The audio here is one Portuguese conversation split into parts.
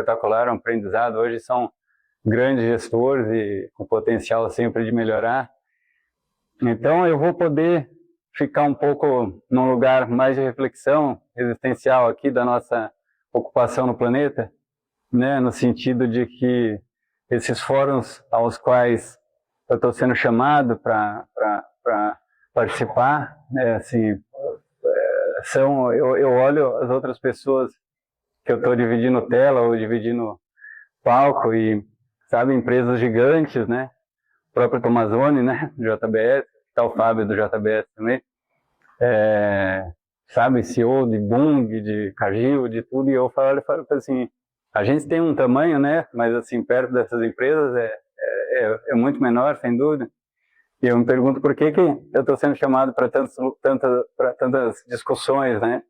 espetacular, um aprendizado. Hoje são grandes gestores e com potencial sempre de melhorar. Então eu vou poder ficar um pouco num lugar mais de reflexão existencial aqui da nossa ocupação no planeta, né, no sentido de que esses fóruns aos quais eu estou sendo chamado para participar, né, assim, eu olho as outras pessoas que eu estou dividindo tela ou dividindo palco e, sabe, empresas gigantes, né, o próprio Tomazoni, né, do JBS, está o Fábio do JBS também, sabe, CEO de Bung, de Cargill, de tudo, e eu falo assim, a gente tem um tamanho, né, mas assim, perto dessas empresas é muito menor, sem dúvida. E eu me pergunto por que eu estou sendo chamado para tantas discussões, né?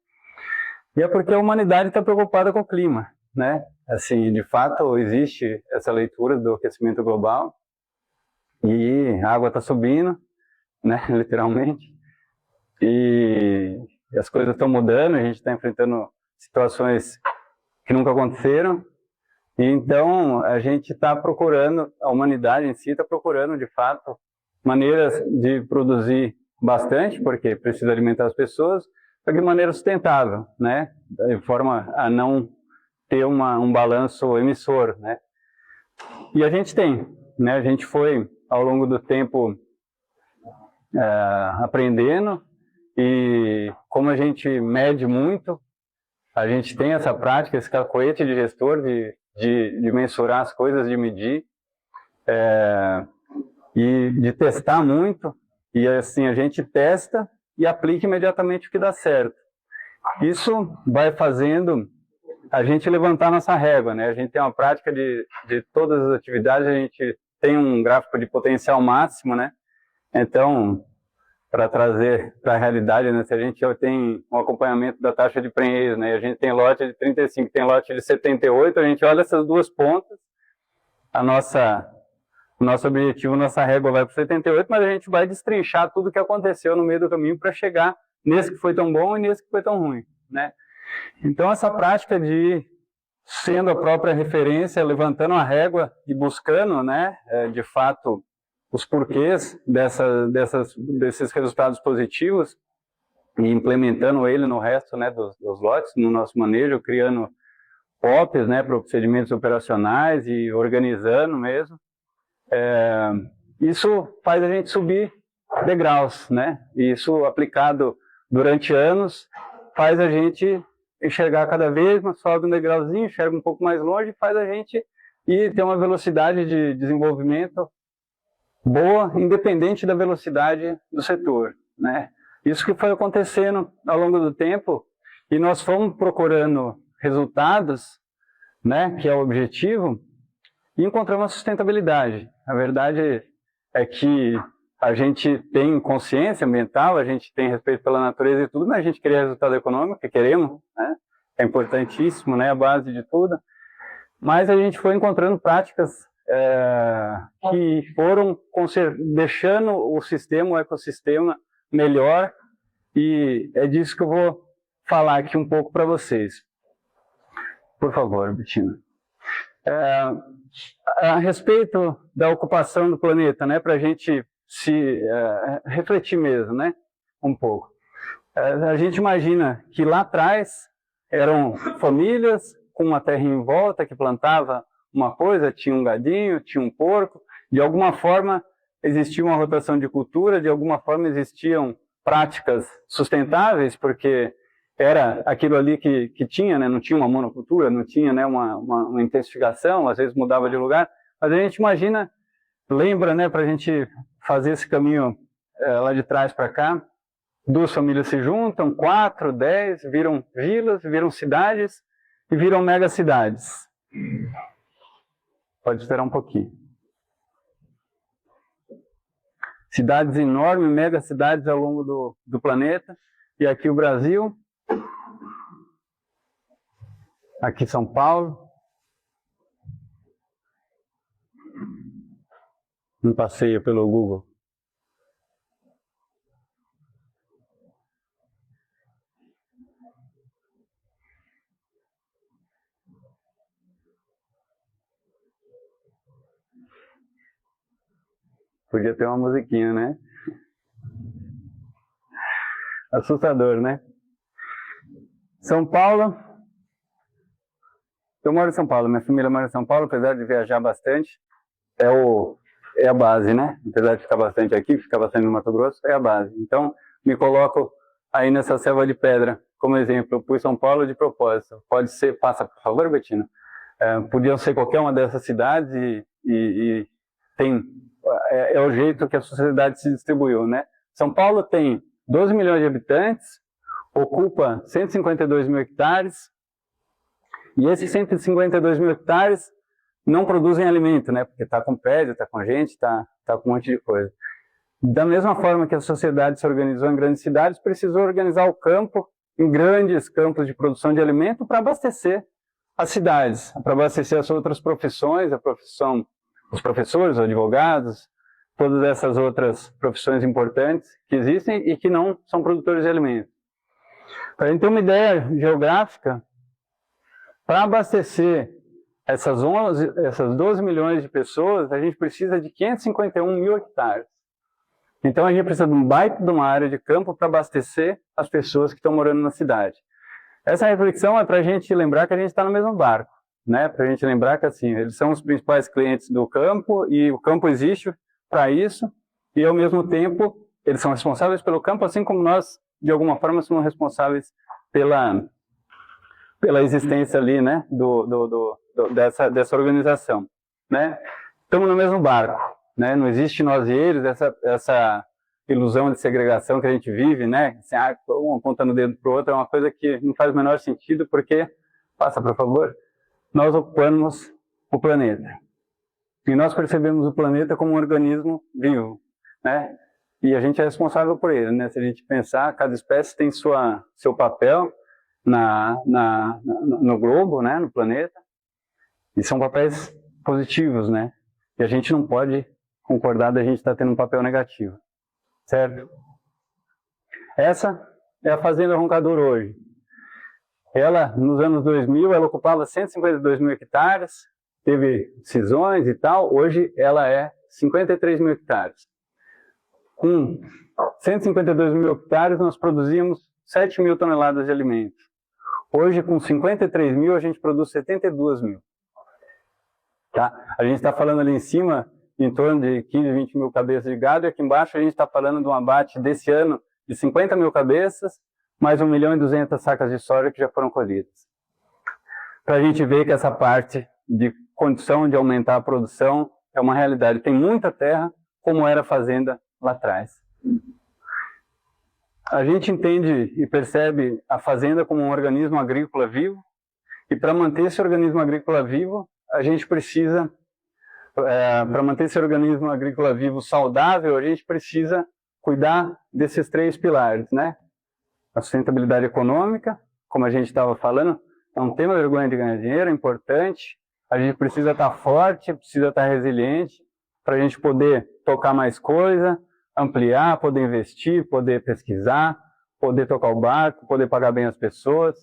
E é porque a humanidade está preocupada com o clima, né? Assim, de fato, existe essa leitura do aquecimento global e a água está subindo, né? Literalmente. E as coisas estão mudando, a gente está enfrentando situações que nunca aconteceram. E então, a gente está procurando, a humanidade em si está procurando, de fato, maneiras de produzir bastante, porque precisa alimentar as pessoas, só de maneira sustentável, né? De forma a não ter um balanço emissor, né? E a gente tem, né? A gente foi, ao longo do tempo, aprendendo, e como a gente mede muito, a gente tem essa prática, esse cacoete de gestor, de mensurar as coisas, de medir, e de testar muito, e assim, a gente testa e aplica imediatamente o que dá certo. Isso vai fazendo a gente levantar nossa régua, né? A gente tem uma prática de todas as atividades, a gente tem um gráfico de potencial máximo, né? Então, para trazer para a realidade, né? Se a gente tem um acompanhamento da taxa de prenhez, né? A gente tem lote de 35, tem lote de 78, a gente olha essas duas pontas, o nosso objetivo, nossa régua vai para 78, mas a gente vai destrinchar tudo o que aconteceu no meio do caminho para chegar nesse que foi tão bom e nesse que foi tão ruim, né? Então, essa prática de sendo a própria referência, levantando a régua e buscando, né, de fato, os porquês desses resultados positivos e implementando ele no resto, né, dos lotes, no nosso manejo, criando POPs, né, procedimentos operacionais e organizando mesmo. Isso faz a gente subir degraus, né? E isso aplicado durante anos faz a gente enxergar cada vez, mas sobe um degrauzinho, enxerga um pouco mais longe, faz a gente ir ter uma velocidade de desenvolvimento boa, independente da velocidade do setor, né? Isso que foi acontecendo ao longo do tempo, e nós fomos procurando resultados, né, que é o objetivo, e encontramos a sustentabilidade. A verdade é que a gente tem consciência ambiental, a gente tem respeito pela natureza e tudo, mas a gente queria resultado econômico, que queremos, né? É importantíssimo, né? A base de tudo. Mas a gente foi encontrando práticas que foram deixando o ecossistema melhor, e é disso que eu vou falar aqui um pouco para vocês. Por favor, Bettina. A respeito da ocupação do planeta, né, para a gente se refletir mesmo, né, um pouco. A gente imagina que lá atrás eram famílias com uma terra em volta que plantava uma coisa, tinha um gadinho, tinha um porco, de alguma forma existia uma rotação de cultura, de alguma forma existiam práticas sustentáveis, porque era aquilo ali que tinha, né? Não tinha uma monocultura, não tinha, né, uma intensificação, às vezes mudava de lugar, mas a gente imagina, lembra, né, para a gente fazer esse caminho lá de trás para cá, duas famílias se juntam, 4, 10, viram vilas, viram cidades e viram megacidades. Pode esperar um pouquinho. Cidades enormes, megacidades ao longo do planeta, e aqui o Brasil, aqui São Paulo, um passeio pelo Google. Podia ter uma musiquinha, né? Assustador, né? São Paulo. Eu moro em São Paulo, minha família mora em São Paulo, apesar de viajar bastante. É a base, né? Apesar de ficar bastante aqui, ficar bastante no Mato Grosso, é a base. Então, me coloco aí nessa selva de pedra, como exemplo. Eu pus São Paulo de propósito. Pode ser, passa, por favor, Betina. Podiam ser qualquer uma dessas cidades e tem, é o jeito que a sociedade se distribuiu, né? São Paulo tem 12 milhões de habitantes, ocupa 152 mil hectares, e esses 152 mil hectares não produzem alimento, né? Porque está com prédio, está com gente, está com um monte de coisa. Da mesma forma que a sociedade se organizou em grandes cidades, precisou organizar o campo em grandes campos de produção de alimento para abastecer as cidades, para abastecer as outras profissões, a profissão, os professores, os advogados, todas essas outras profissões importantes que existem e que não são produtores de alimentos. Para a gente ter uma ideia geográfica, para abastecer essas 12 milhões de pessoas, a gente precisa de 551 mil hectares. Então a gente precisa de um baita de uma área de campo para abastecer as pessoas que estão morando na cidade. Essa reflexão é para a gente lembrar que a gente está no mesmo barco, né? Para a gente lembrar que assim, eles são os principais clientes do campo e o campo existe para isso, e ao mesmo tempo eles são responsáveis pelo campo, assim como nós, de alguma forma, somos responsáveis pela existência ali, né, dessa organização, né? Estamos no mesmo barco, né? Não existe nós e eles, essa ilusão de segregação que a gente vive, né? Assim, um apontando o dedo para o outro é uma coisa que não faz o menor sentido, porque, passa por favor, nós ocupamos o planeta. E nós percebemos o planeta como um organismo vivo, né? E a gente é responsável por ele, né? Se a gente pensar, cada espécie tem seu papel no globo, né? No planeta. E são papéis positivos, né? E a gente não pode concordar da gente estar tendo um papel negativo, certo? Essa é a Fazenda Roncador hoje. Ela, nos anos 2000, ela ocupava 152 mil hectares, teve cisões e tal, hoje ela é 53 mil hectares. Com 152 mil hectares, nós produzimos 7 mil toneladas de alimentos. Hoje, com 53 mil, a gente produz 72 mil. Tá? A gente está falando ali em cima, em torno de 15, 20 mil cabeças de gado, e aqui embaixo a gente está falando de um abate desse ano de 50 mil cabeças, mais 1.200.000 sacas de soja que já foram colhidas. Para a gente ver que essa parte de condição de aumentar a produção é uma realidade. Tem muita terra, como era a fazenda lá atrás. A gente entende e percebe a fazenda como um organismo agrícola vivo, e para manter esse organismo agrícola vivo, a gente precisa, para manter esse organismo agrícola vivo saudável, a gente precisa cuidar desses 3 pilares, né? A sustentabilidade econômica, como a gente estava falando, não tem vergonha de ganhar dinheiro, é importante. A gente precisa estar forte, precisa estar resiliente, para a gente poder tocar mais coisa, ampliar, poder investir, poder pesquisar, poder tocar o barco, poder pagar bem as pessoas.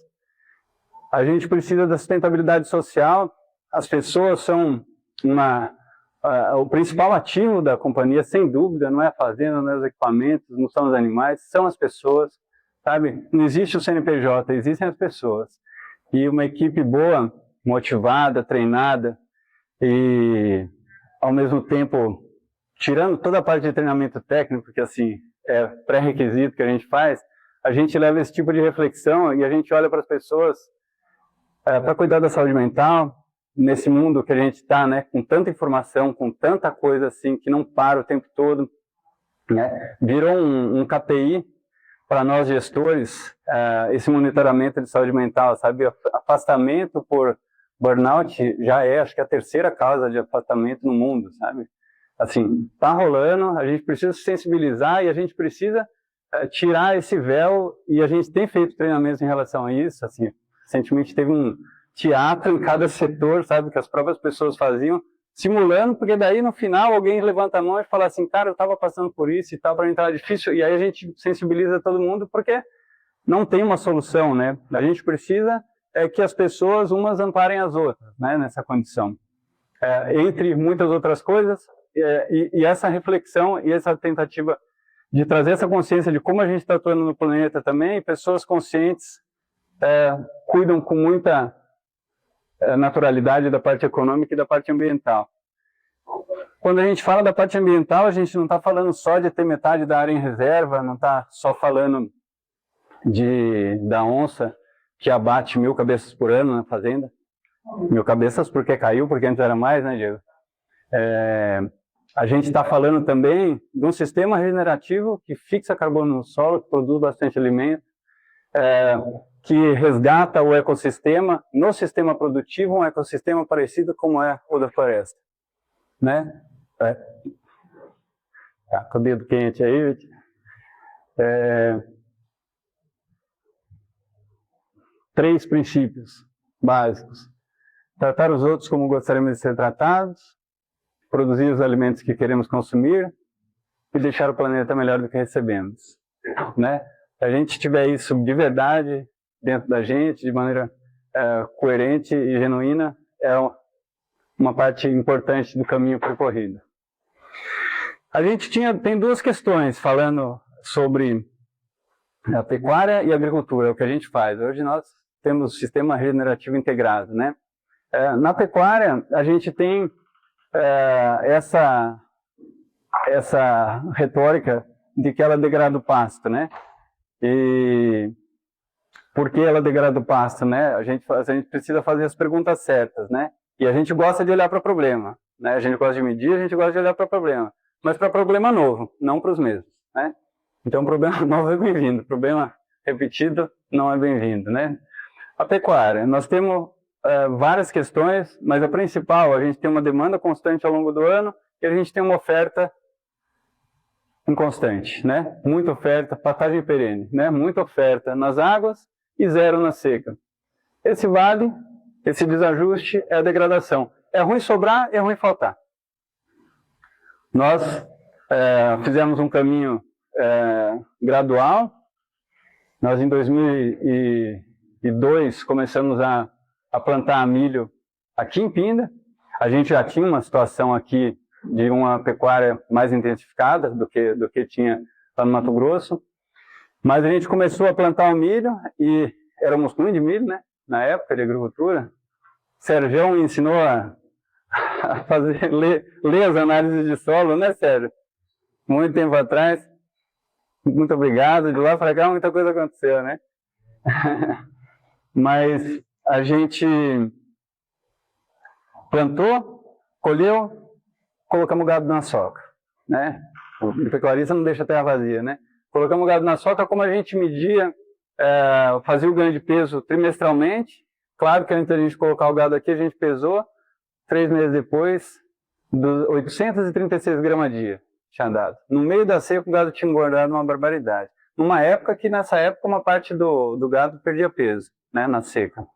A gente precisa da sustentabilidade social. As pessoas são o principal ativo da companhia, sem dúvida, não é a fazenda, não é os equipamentos, não são os animais, são as pessoas, sabe? Não existe o CNPJ, existem as pessoas. E uma equipe boa, motivada, treinada e, ao mesmo tempo, tirando toda a parte de treinamento técnico, que assim é pré-requisito que a gente faz, a gente leva esse tipo de reflexão e a gente olha para as pessoas para cuidar da saúde mental, nesse mundo que a gente está, né, com tanta informação, com tanta coisa assim, que não para o tempo todo, né? Virou um KPI para nós gestores, esse monitoramento de saúde mental, sabe? Afastamento por burnout já é, acho que, a 3ª causa de afastamento no mundo, sabe? Assim, tá rolando, a gente precisa se sensibilizar e a gente precisa tirar esse véu, e a gente tem feito treinamentos em relação a isso, assim, recentemente teve um teatro em cada setor, sabe, que as próprias pessoas faziam, simulando, porque daí no final alguém levanta a mão e fala assim, cara, eu estava passando por isso e tal, para mim estava difícil, e aí a gente sensibiliza todo mundo, porque não tem uma solução, né? A gente precisa que as pessoas umas amparem as outras, né, nessa condição. entre muitas outras coisas, e essa reflexão e essa tentativa de trazer essa consciência de como a gente está atuando no planeta também, pessoas conscientes cuidam com muita naturalidade da parte econômica e da parte ambiental. Quando a gente fala da parte ambiental, a gente não está falando só de ter metade da área em reserva, não está só falando da onça que abate 1000 cabeças por ano na fazenda. 1000 cabeças porque caiu, porque antes era mais, né, Diego? A gente está falando também de um sistema regenerativo que fixa carbono no solo, que produz bastante alimento, que resgata o ecossistema, no sistema produtivo, um ecossistema parecido como é o da floresta. Né? Tá com o dedo quente aí, gente. 3 princípios básicos. Tratar os outros como gostaríamos de ser tratados, produzir os alimentos que queremos consumir e deixar o planeta melhor do que recebemos. Né? Se a gente tiver isso de verdade dentro da gente, de maneira coerente e genuína, é uma parte importante do caminho percorrido. A gente tem 2 questões falando sobre a pecuária e a agricultura, é o que a gente faz. Hoje nós temos o sistema regenerativo integrado, né? Na pecuária, a gente tem essa retórica de que ela degrada o pasto, né? E por que ela degrada o pasto, né? A gente precisa fazer as perguntas certas, né? E a gente gosta de olhar para o problema, né? A gente gosta de medir, a gente gosta de olhar para o problema, mas para problema novo, não para os mesmos, né? Então, problema novo é bem-vindo, problema repetido não é bem-vindo, né? A pecuária, nós temos várias questões, mas a principal, a gente tem uma demanda constante ao longo do ano e a gente tem uma oferta inconstante, né? Muita oferta, pastagem perene, né? Muita oferta nas águas e zero na seca. Esse vale, esse desajuste é a degradação. É ruim sobrar, é ruim faltar. Nós fizemos um caminho gradual. Nós em 2002 começamos a plantar milho aqui em Pinda. A gente já tinha uma situação aqui de uma pecuária mais intensificada do que tinha lá no Mato Grosso. Mas a gente começou a plantar o milho e éramos ruins de milho, né? Na época de agricultura. Sérgio me ensinou a ler as análises de solo, né, Sérgio? Muito tempo atrás. Muito obrigado. De lá para cá muita coisa aconteceu, né? Mas a gente plantou, colheu, colocamos o gado na soca, né? O pecuarista não deixa a terra vazia, né? Colocamos o gado na soca, como a gente media, fazia o ganho de peso trimestralmente. Claro que antes da gente colocar o gado aqui, a gente pesou, 3 meses depois, 836 gramas a dia tinha dado. No meio da seca, o gado tinha engordado uma barbaridade. Numa época que, nessa época, uma parte do gado perdia peso, né, na seca.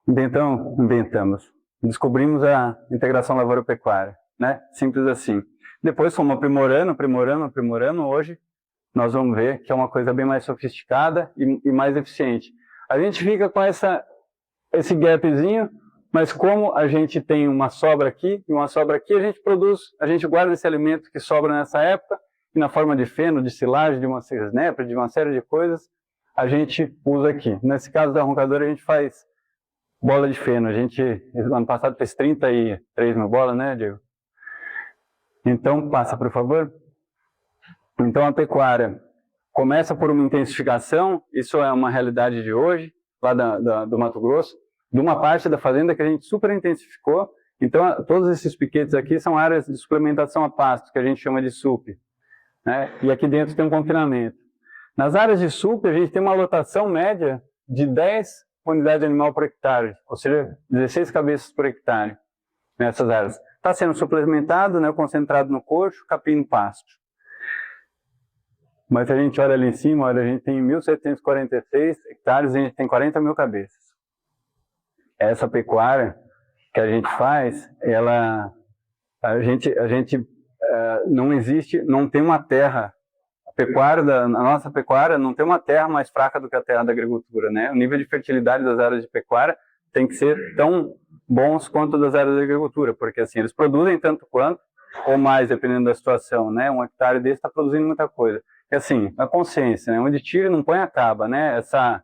Então, inventamos. Descobrimos a integração lavoura-pecuária, né? Simples assim. Depois fomos aprimorando. Hoje nós vamos ver que é uma coisa bem mais sofisticada e mais eficiente. A gente fica com esse gapzinho, mas como a gente tem uma sobra aqui e uma sobra aqui, a gente guarda esse alimento que sobra nessa época, e na forma de feno, de silagem, de uma snapper, de uma série de coisas, a gente usa aqui. Nesse caso da roncadora, a gente faz bola de feno. A gente, ano passado, fez 33 mil bolas, né, Diego? Então, passa, por favor. Então, a pecuária começa por uma intensificação, isso é uma realidade de hoje, lá do Mato Grosso, de uma parte da fazenda que a gente super intensificou. Então, todos esses piquetes aqui são áreas de suplementação a pasto, que a gente chama de SUP, né? E aqui dentro tem um confinamento. Nas áreas de SUP, a gente tem uma lotação média de 10 unidades de animal por hectare, ou seja, 16 cabeças por hectare nessas áreas. Está sendo suplementado, né, concentrado no coxo, capim no pasto. Mas se a gente olha ali em cima, olha, a gente tem 1.746 hectares e a gente tem 40 mil cabeças. Essa pecuária que a gente faz, não existe, não tem uma terra, a nossa pecuária não tem uma terra mais fraca do que a terra da agricultura, né? O nível de fertilidade das áreas de pecuária tem que ser tão bons quanto das áreas da agricultura, porque assim, eles produzem tanto quanto, ou mais, dependendo da situação, né? Um hectare desse está produzindo muita coisa. E assim, a consciência, né? Onde tira não põe acaba, né? Essa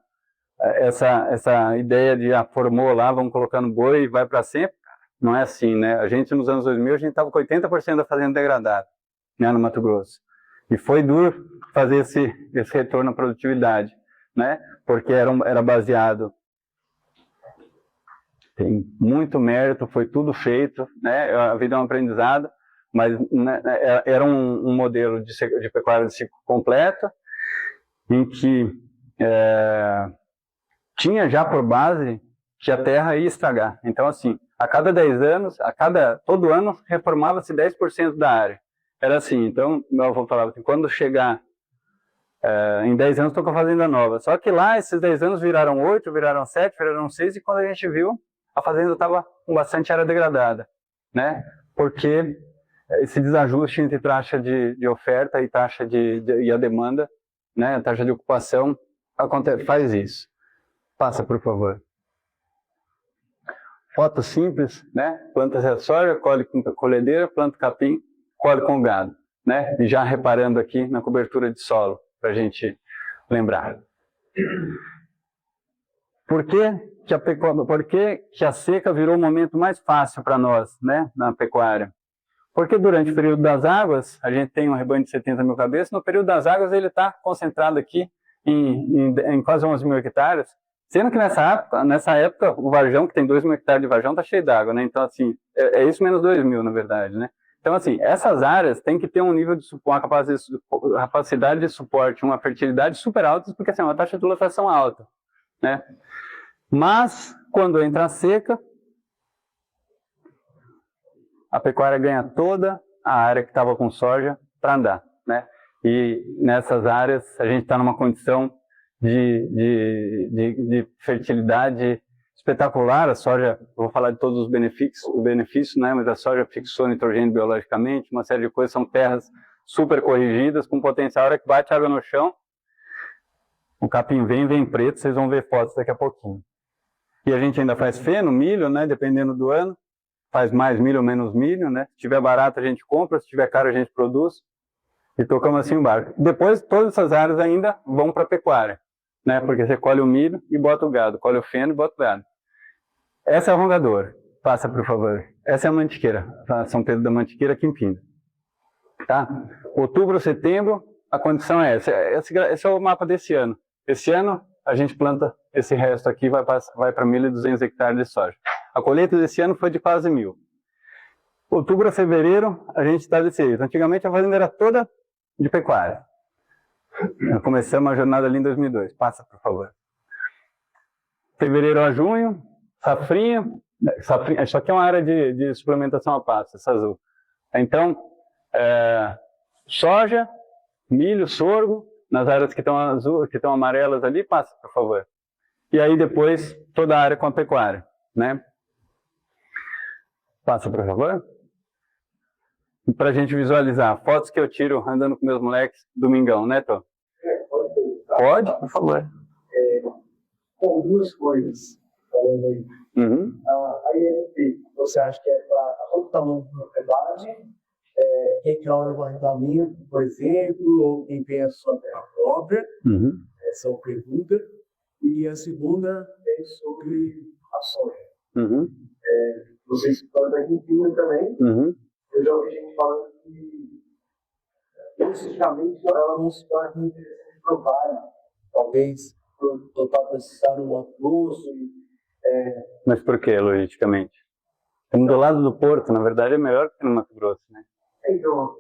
ideia de formou lá, vamos colocar no boi e vai para sempre, não é assim, né? A gente nos anos 2000, a gente estava com 80% da fazenda degradada, né, no Mato Grosso. E foi duro fazer esse retorno à produtividade, né? Porque era baseado, tem muito mérito, foi tudo feito, né? A vida é um aprendizado, mas né, era um modelo de pecuária de ciclo completo, em que tinha já por base que a terra ia estragar. Então, assim, a cada 10 anos, todo ano, reformava-se 10% da área. Era assim, então, meu avô falava assim, quando chegar em 10 anos, estou com a fazenda nova. Só que lá, esses 10 anos viraram 8, viraram 7, viraram 6, e quando a gente viu, a fazenda estava com bastante área degradada, né? Porque esse desajuste entre taxa de oferta e taxa e a demanda, né? A taxa de ocupação, faz isso. Passa, por favor. Foto simples, né? Planta soja, colhe com colhedeira, planta capim, colhe com gado, né? E já reparando aqui na cobertura de solo, para a gente lembrar. Por que a seca virou o momento mais fácil para nós, né? Na pecuária? Porque durante o período das águas, a gente tem um rebanho de 70 mil cabeças, no período das águas ele está concentrado aqui em quase 11 mil hectares, sendo que nessa época o Varjão, que tem 2 mil hectares de Varjão, está cheio d'água, né? Então, assim, é isso menos 2 mil, na verdade, né? Então, assim, essas áreas têm que ter um nível de suporte, uma capacidade de suporte, uma fertilidade super alta, porque assim, é uma taxa de lotação alta, né? Mas, quando entra a seca, a pecuária ganha toda a área que estava com soja para andar, né? E nessas áreas a gente está numa condição de fertilidade espetacular. A soja, vou falar de todos os benefícios, né? Mas a soja fixou nitrogênio biologicamente, uma série de coisas, são terras super corrigidas, com potencial. A hora que bate água no chão, o capim vem preto, vocês vão ver fotos daqui a pouquinho. E a gente ainda faz feno, milho, né? Dependendo do ano. Faz mais milho ou menos milho, né? Se tiver barato a gente compra, se tiver caro a gente produz. E tocamos assim o barco. Depois todas essas áreas ainda vão para a pecuária, né? Porque você colhe o milho e bota o gado, colhe o feno e bota o gado. Essa é a rongadora. Passa, por favor. Essa é a mantiqueira, tá? São Pedro da Mantiqueira, aqui em Pinda. Tá? Outubro, setembro, a condição é essa. Esse é o mapa desse ano. Esse ano a gente planta esse resto aqui, vai para 1.200 hectares de soja. A colheita desse ano foi de quase 1.000. Outubro a fevereiro, a gente está desse jeito. Antigamente a fazenda era toda de pecuária. Começamos a jornada ali em 2002. Passa, por favor. Fevereiro a junho, safrinha. Isso aqui é uma área de suplementação a pasto, essa azul. Então, soja, milho, sorgo, nas áreas que estão azul, que estão amarelas ali, passa, por favor. E aí depois toda a área com a pecuária, né? Passa, por favor. Para a gente visualizar, fotos que eu tiro andando com meus moleques domingão, né, Tô? Pode, por favor. Com duas coisas, falando aí. Uhum. A INP, você acha que é para todo tamanho de propriedade, quem quer um levantamento, por exemplo, ou quem tem a sua terra própria? Uhum. Essa é uma pergunta. E a segunda é sobre a soja. Uhum. Vocês plantam aqui em Pinda também. Uhum. Eu já ouvi gente falando que, especificamente, ela não se torna muito interessante provar, talvez, para precisar um aposto. Mas por que, logicamente? Estamos do lado do porto, na verdade é melhor que no Mato Grosso, né? Então,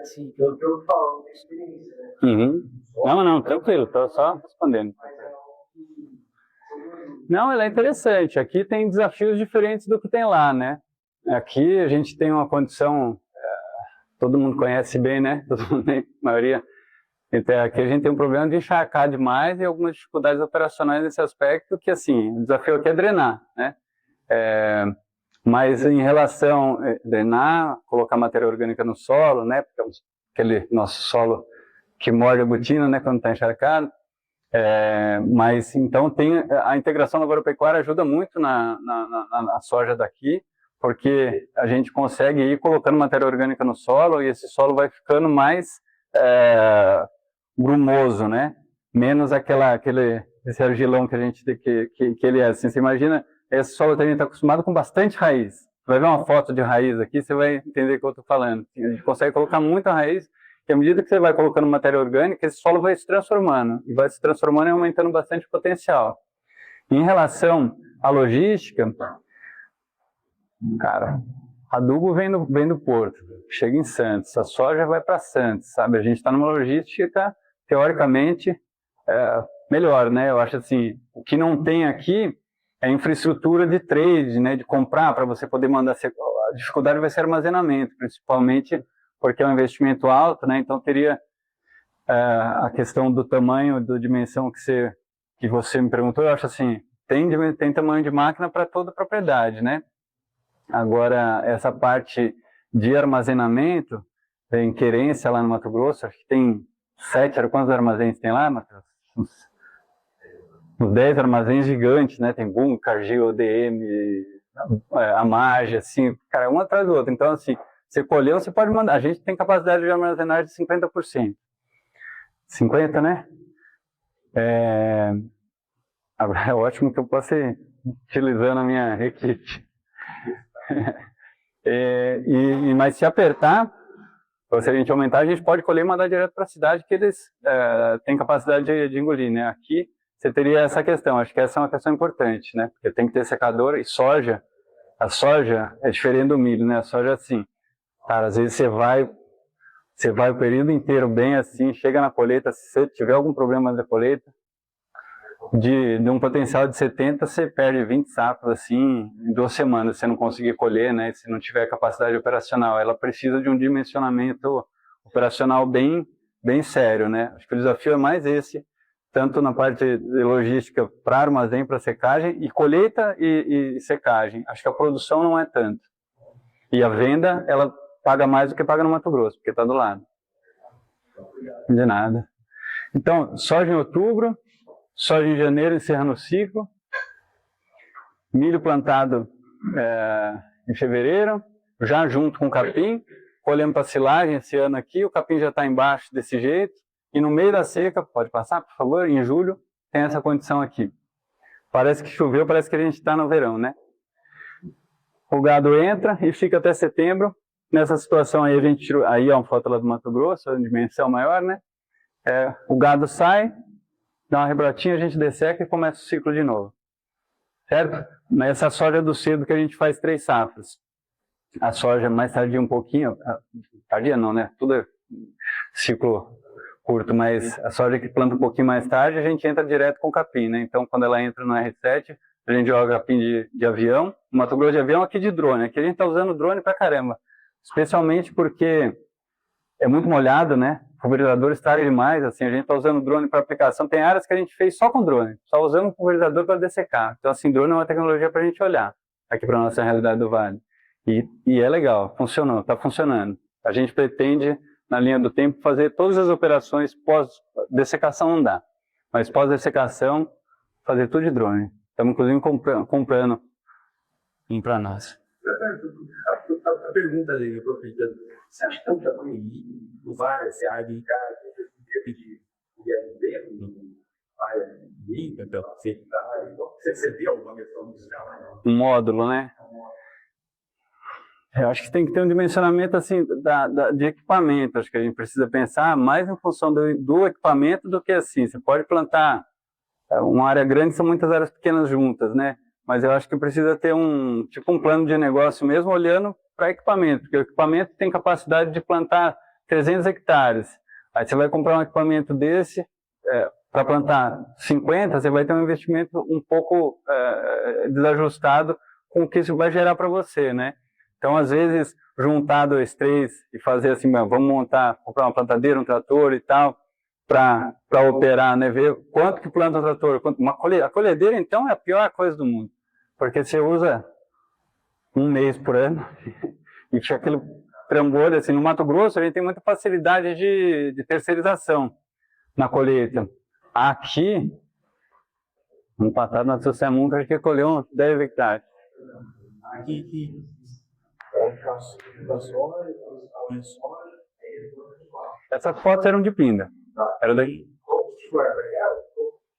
assim, pelo que eu falo, minha experiência, né? Uhum. Não, tranquilo, estou só respondendo. Não, ela é interessante. Aqui tem desafios diferentes do que tem lá, né? Aqui a gente tem uma condição, todo mundo conhece bem, né? Todo mundo tem, a maioria. Então, aqui a gente tem um problema de encharcar demais e algumas dificuldades operacionais nesse aspecto, que assim, o desafio aqui é drenar, né? Mas em relação a drenar, colocar matéria orgânica no solo, né? Porque é aquele nosso solo que morde a botina, né? Quando está encharcado. Mas então a integração agropecuária ajuda muito na soja daqui, porque a gente consegue ir colocando matéria orgânica no solo e esse solo vai ficando mais grumoso, né? Menos esse argilão que a gente que ele é. Assim, você imagina, esse solo a gente está acostumado com bastante raiz. Você vai ver uma foto de raiz aqui, você vai entender o que eu estou falando. A gente consegue colocar muita raiz, e à medida que você vai colocando matéria orgânica, esse solo vai se transformando, e vai se transformando e aumentando bastante o potencial. Em relação à logística, cara, adubo vem do Porto, chega em Santos, a soja vai para Santos, sabe? A gente está numa logística, teoricamente, melhor, né? Eu acho assim, o que não tem aqui é infraestrutura de trade, né? De comprar para você poder mandar. A dificuldade vai ser armazenamento, principalmente porque é um investimento alto, né? Então teria a questão do tamanho, da dimensão que você me perguntou. Eu acho assim, tem tamanho de máquina para toda a propriedade, né? Agora, essa parte de armazenamento, tem Querência lá no Mato Grosso, acho que tem 7, quantos armazéns tem lá, Matheus? Uns 10 armazéns gigantes, né? Tem Bunge, Cargill, ODM, a Marge, assim, cara, um atrás do outro. Então, assim, você colheu, você pode mandar. A gente tem capacidade de armazenar de 50%. 50%, né? Agora é ótimo que eu possa ir utilizando a minha equipe. Mas se apertar, ou se a gente aumentar, a gente pode colher e mandar direto para a cidade, que eles têm capacidade de engolir, né? Aqui você teria essa questão, acho que essa é uma questão importante, né? Porque tem que ter secador e soja. A soja é diferente do milho, né? A soja é assim, cara, às vezes você vai o período inteiro bem assim, chega na colheita, se você tiver algum problema na colheita, de um potencial de 70, você perde 20 sacos assim, em 2 semanas, se você não conseguir colher, né? Se não tiver capacidade operacional. Ela precisa de um dimensionamento operacional bem sério, né? Acho que o desafio é mais esse, tanto na parte de logística para armazém, para secagem, e colheita e secagem. Acho que a produção não é tanto. E a venda, ela paga mais do que paga no Mato Grosso, porque está do lado. De nada. Então, soja em outubro, soja em janeiro, encerrando o ciclo. Milho plantado em fevereiro, já junto com o capim. Colhemos para silagem esse ano aqui, o capim já está embaixo desse jeito. E no meio da seca, pode passar, por favor, em julho, tem essa condição aqui. Parece que choveu, parece que a gente está no verão, né? O gado entra e fica até setembro. Nessa situação aí, a gente tirou, aí é uma foto lá do Mato Grosso, a dimensão maior, né? O gado sai, dá uma rebrotinha, a gente desseca e começa o ciclo de novo. Certo? Essa soja do cedo que a gente faz 3 safras. A soja mais tardia um pouquinho, tardia não, né? Tudo é ciclo curto, mas a soja que planta um pouquinho mais tarde, a gente entra direto com o capim, né? Então, quando ela entra no R7, a gente joga capim de avião, no Mato Grosso de avião, aqui de drone. Aqui a gente está usando drone pra caramba, especialmente porque é muito molhado, né? O pulverizador estraga demais, assim, a gente está usando drone para aplicação. Tem áreas que a gente fez só com drone, só usando o pulverizador para dessecar. Então, assim, drone é uma tecnologia para a gente olhar aqui para a nossa realidade do Vale. E é legal, funcionou, está funcionando. A gente pretende, na linha do tempo, fazer todas as operações pós-dessecação não dá, mas pós-dessecação, fazer tudo de drone. Estamos, inclusive, comprando um para nós. A pergunta dele, professor, você acha que o VAR, se a área de você viu alguma questão industrial? Um módulo, né? Eu acho que tem que ter um dimensionamento assim de equipamento. Acho que a gente precisa pensar mais em função do equipamento do que assim. Você pode plantar uma área grande, são muitas áreas pequenas juntas, né? Mas eu acho que precisa ter um plano de negócio mesmo olhando para equipamento, porque o equipamento tem capacidade de plantar 300 hectares. Aí você vai comprar um equipamento desse para plantar 50, você vai ter um investimento um pouco desajustado com o que isso vai gerar para você, né? Então, às vezes, juntar 2, 3 e fazer assim, vamos comprar uma plantadeira, um trator e tal, para operar, né? Ver quanto que planta o trator. A colhedeira, então, é a pior coisa do mundo, porque você usa 1 mês por ano e fica aquele trambolho, assim. No Mato Grosso, a gente tem muita facilidade de terceirização na colheita. Aqui, ano passado nós trouxemos um que a gente colheu uns 10 hectares. Aqui Essas fotos eram de pinda. Era daqui.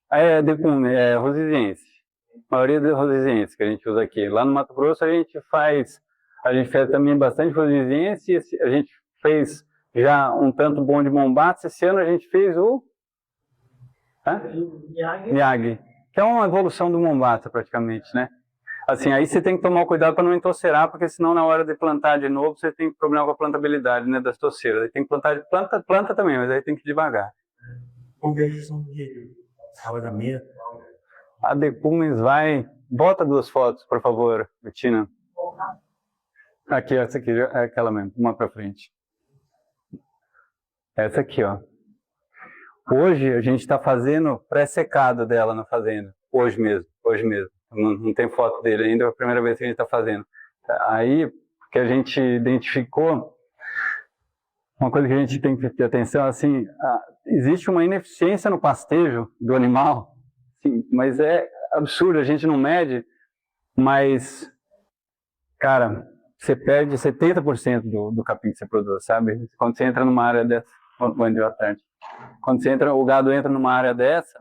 É rosiziense. A maioria é rosiziense que a gente usa aqui. Lá no Mato Grosso a gente fez também bastante rosiziense. A gente fez já um tanto bom de Mombatz. Esse ano a gente fez o Miyagi, que é uma evolução do Mombatz praticamente, né? Assim, aí você tem que tomar cuidado para não entocerar, porque senão na hora de plantar de novo você tem problema com a plantabilidade, né, das toceiras. Aí tem que plantar, planta também, mas aí tem que ir devagar. Conversão de salvamento. A Decumens vai... Bota 2 fotos, por favor, Bettina. Aqui, essa aqui, é aquela mesmo, uma para frente. Essa aqui, ó. Hoje a gente está fazendo pré-secado dela na fazenda. Hoje mesmo. Não tem foto dele ainda, é a primeira vez que a gente está fazendo. Aí, que a gente identificou, uma coisa que a gente tem que ter atenção, assim, existe uma ineficiência no pastejo do animal, sim, mas é absurdo, a gente não mede, mas, cara, você perde 70% do capim que você produz, sabe? Quando você entra numa área dessa, bom dia, boa tarde. Quando o gado entra numa área dessa,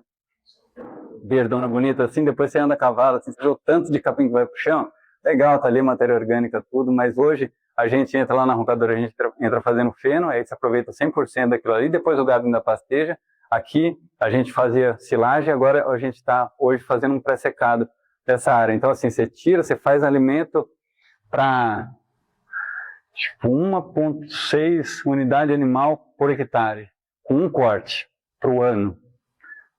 verdona bonita assim, depois você anda a cavalo, assim, você vê o tanto de capim que vai pro chão, legal, tá ali matéria orgânica, tudo, mas hoje a gente entra lá na roncadora, a gente entra fazendo feno, aí você aproveita 100% daquilo ali, depois o gado ainda pasteja. Aqui a gente fazia silagem, agora a gente está hoje fazendo um pré-secado dessa área. Então assim, você faz alimento para tipo, 1,6 unidade animal por hectare, com um corte pro ano.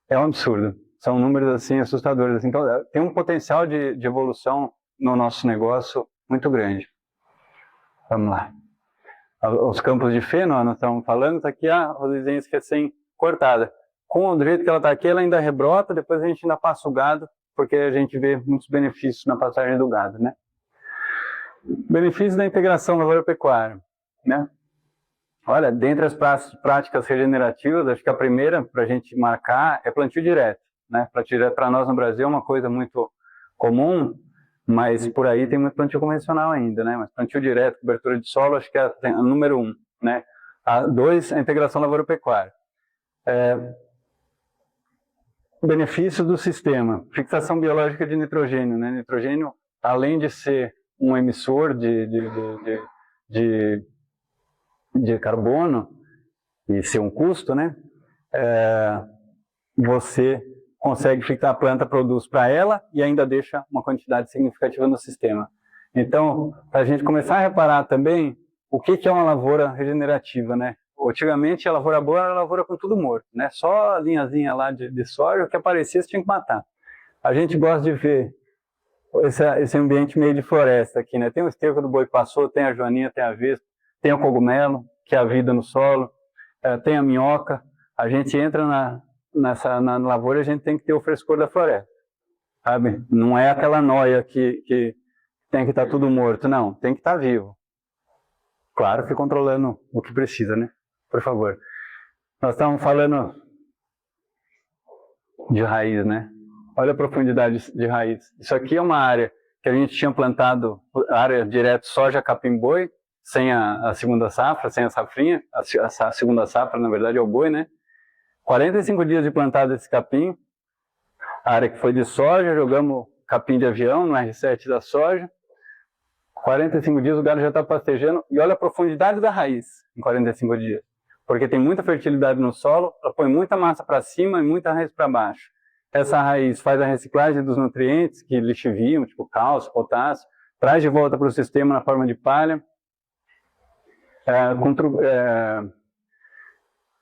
É um absurdo. São números assim assustadores. Então tem um potencial de evolução no nosso negócio muito grande. Vamos lá. Os campos de feno, nós estamos falando, está aqui a rosiziense recém-cortada. Com o jeito que ela está aqui, ela ainda rebrota, depois a gente ainda passa o gado, porque a gente vê muitos benefícios na passagem do gado, né? Benefícios da integração lavoura-pecuária, né? Olha, dentre as práticas regenerativas, acho que a primeira para a gente marcar é plantio direto, né? Plantio direto para nós no Brasil é uma coisa muito comum, mas por aí tem muito plantio convencional ainda, né? Mas plantio direto, cobertura de solo, acho que é a número 1, né? A 2, a integração lavoura-pecuária. Benefício do sistema, fixação biológica de nitrogênio, né? Nitrogênio, além de ser um emissor de carbono e ser um custo, né? Você consegue fixar, a planta produz para ela e ainda deixa uma quantidade significativa no sistema. Então, para a gente começar a reparar também o que é uma lavoura regenerativa, né? Antigamente a lavoura boa era a lavoura com tudo morto, né? Só a linhazinha lá de soja, o que aparecia você tinha que matar. A gente gosta de ver esse ambiente meio de floresta aqui, né? Tem o esterco do boi passou, tem a joaninha, tem a vespa, tem o cogumelo, que é a vida no solo, tem a minhoca. A gente entra na lavoura, a gente tem que ter o frescor da floresta, sabe? Não é aquela noia que tem que estar tudo morto, não, tem que estar vivo. Claro que controlando o que precisa, né? Por favor. Nós estamos falando de raiz, né? Olha a profundidade de raiz. Isso aqui é uma área que a gente tinha plantado, área direto soja, capim, boi, sem a segunda safra, sem a safrinha. A segunda safra, na verdade, é o boi, né? 45 dias de plantado esse capim. A área que foi de soja, jogamos capim de avião no R7 da soja. 45 dias o gado já está pastejando. E olha a profundidade da raiz em 45 dias. Porque tem muita fertilidade no solo, ela põe muita massa para cima e muita raiz para baixo. Essa raiz faz a reciclagem dos nutrientes que lixiviam, tipo cálcio, potássio, traz de volta para o sistema na forma de palha,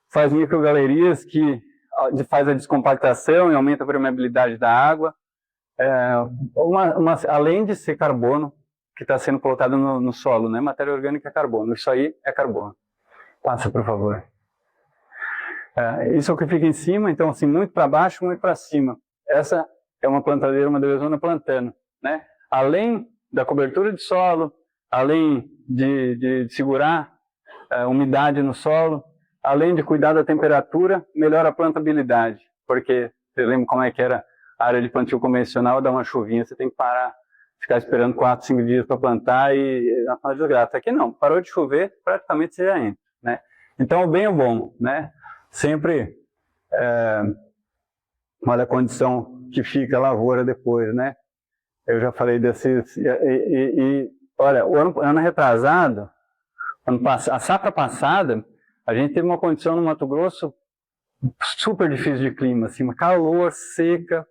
faz microgalerias que faz a descompactação e aumenta a permeabilidade da água, além de ser carbono que está sendo colocado no solo, né? Matéria orgânica é carbono, isso aí é carbono. Passa, por favor. Isso é o que fica em cima, então assim, muito para baixo, muito para cima. Essa é uma plantadeira, uma deleuzona plantando, né? Além da cobertura de solo, além de segurar a umidade no solo, além de cuidar da temperatura, melhora a plantabilidade. porque você lembra como é que era a área de plantio convencional, dá uma chuvinha, você tem que parar, ficar esperando 4, 5 dias para plantar e na fase desgraça. Aqui não, parou de chover, praticamente você já entra, né? Então, o bem é o bom, né? Sempre, olha a condição que fica a lavoura depois, né? Eu já falei desses, olha, o ano retrasado, a safra passada, a gente teve uma condição no Mato Grosso super difícil de clima, assim, calor, seca,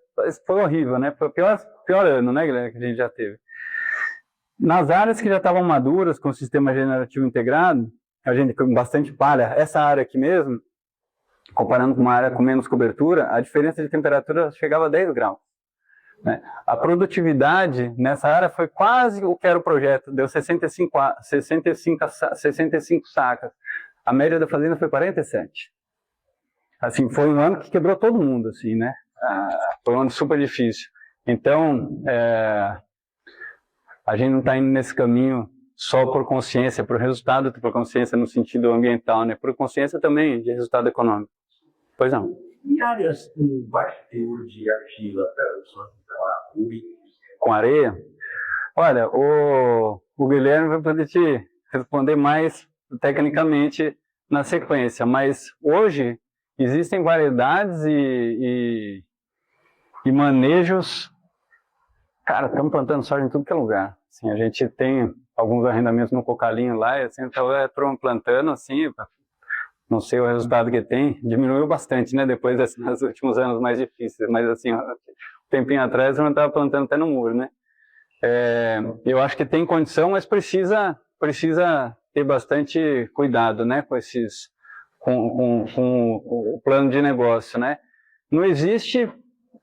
foi horrível, né? Foi o pior ano, né, Guilherme, que a gente já teve. Nas áreas que já estavam maduras, com o sistema generativo integrado, a gente com bastante palha, essa área aqui mesmo, comparando com uma área com menos cobertura, a diferença de temperatura chegava a 10 graus. Né? A produtividade nessa área foi quase o que era o projeto, deu 65 sacas. A média da fazenda foi 47. Assim, foi um ano que quebrou todo mundo, assim, né? Foi um ano super difícil. Então, a gente não está indo nesse caminho só por consciência, por resultado, por consciência no sentido ambiental, né? Por consciência também de resultado econômico. Pois não. E áreas com baixo teor de argila, com areia? Olha, o Guilherme vai poder te responder mais tecnicamente na sequência, mas hoje existem variedades e manejos. Cara, estamos plantando soja em tudo que é lugar. Assim, a gente tem alguns arrendamentos no Cocalinho lá, e assim, estamos plantando, assim, não sei o resultado que tem, diminuiu bastante, né, depois nos últimos anos mais difíceis, mas assim, um tempinho atrás eu não estava plantando até no muro, né. Eu acho que tem condição, mas precisa ter bastante cuidado, né, com o plano de negócio, né. Não existe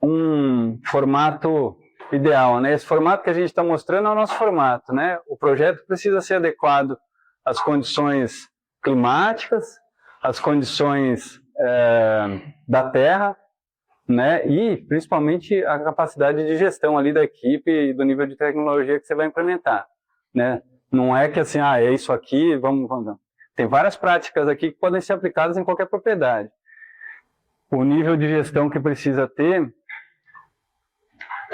um formato ideal, né? Esse formato que a gente está mostrando é o nosso formato, né? O projeto precisa ser adequado às condições climáticas, às condições da terra, né? E principalmente a capacidade de gestão ali da equipe e do nível de tecnologia que você vai implementar, né? Não é que assim, é isso aqui, vamos. Tem várias práticas aqui que podem ser aplicadas em qualquer propriedade. O nível de gestão que precisa ter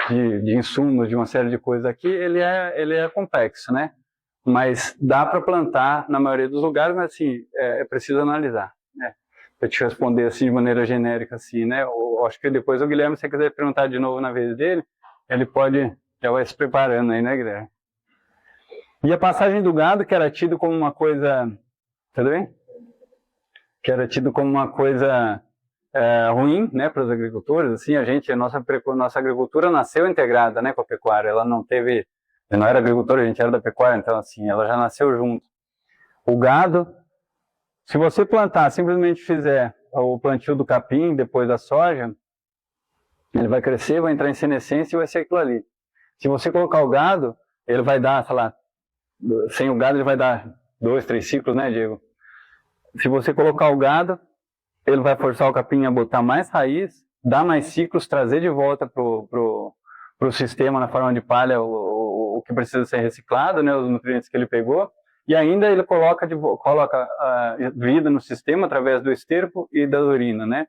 de insumos, de uma série de coisas aqui, ele é complexo, né? Mas dá para plantar na maioria dos lugares, mas assim, é preciso analisar, né? Para te responder assim de maneira genérica, assim, né? Eu acho que depois o Guilherme, se você quiser perguntar de novo na vez dele, ele já vai se preparando aí, né, Guilherme? E a passagem do gado, que era tido como uma coisa, tudo bem? Que era tido como uma coisa ruim, né, para os agricultores, assim, a nossa agricultura nasceu integrada, né, com a pecuária, ela não era agricultora, a gente era da pecuária, então assim, ela já nasceu junto. O gado, se você plantar, simplesmente fizer o plantio do capim depois da soja, ele vai crescer, vai entrar em senescência e vai ser aquilo ali. Se você colocar o gado, ele vai dar, sei lá, sem o gado ele vai dar 2, 3 ciclos, né, Diego? Se você colocar o gado, ele vai forçar o capim a botar mais raiz, dar mais ciclos, trazer de volta pro sistema na forma de palha o que precisa ser reciclado, né, os nutrientes que ele pegou, e ainda ele coloca vida no sistema através do esterco e da urina, né?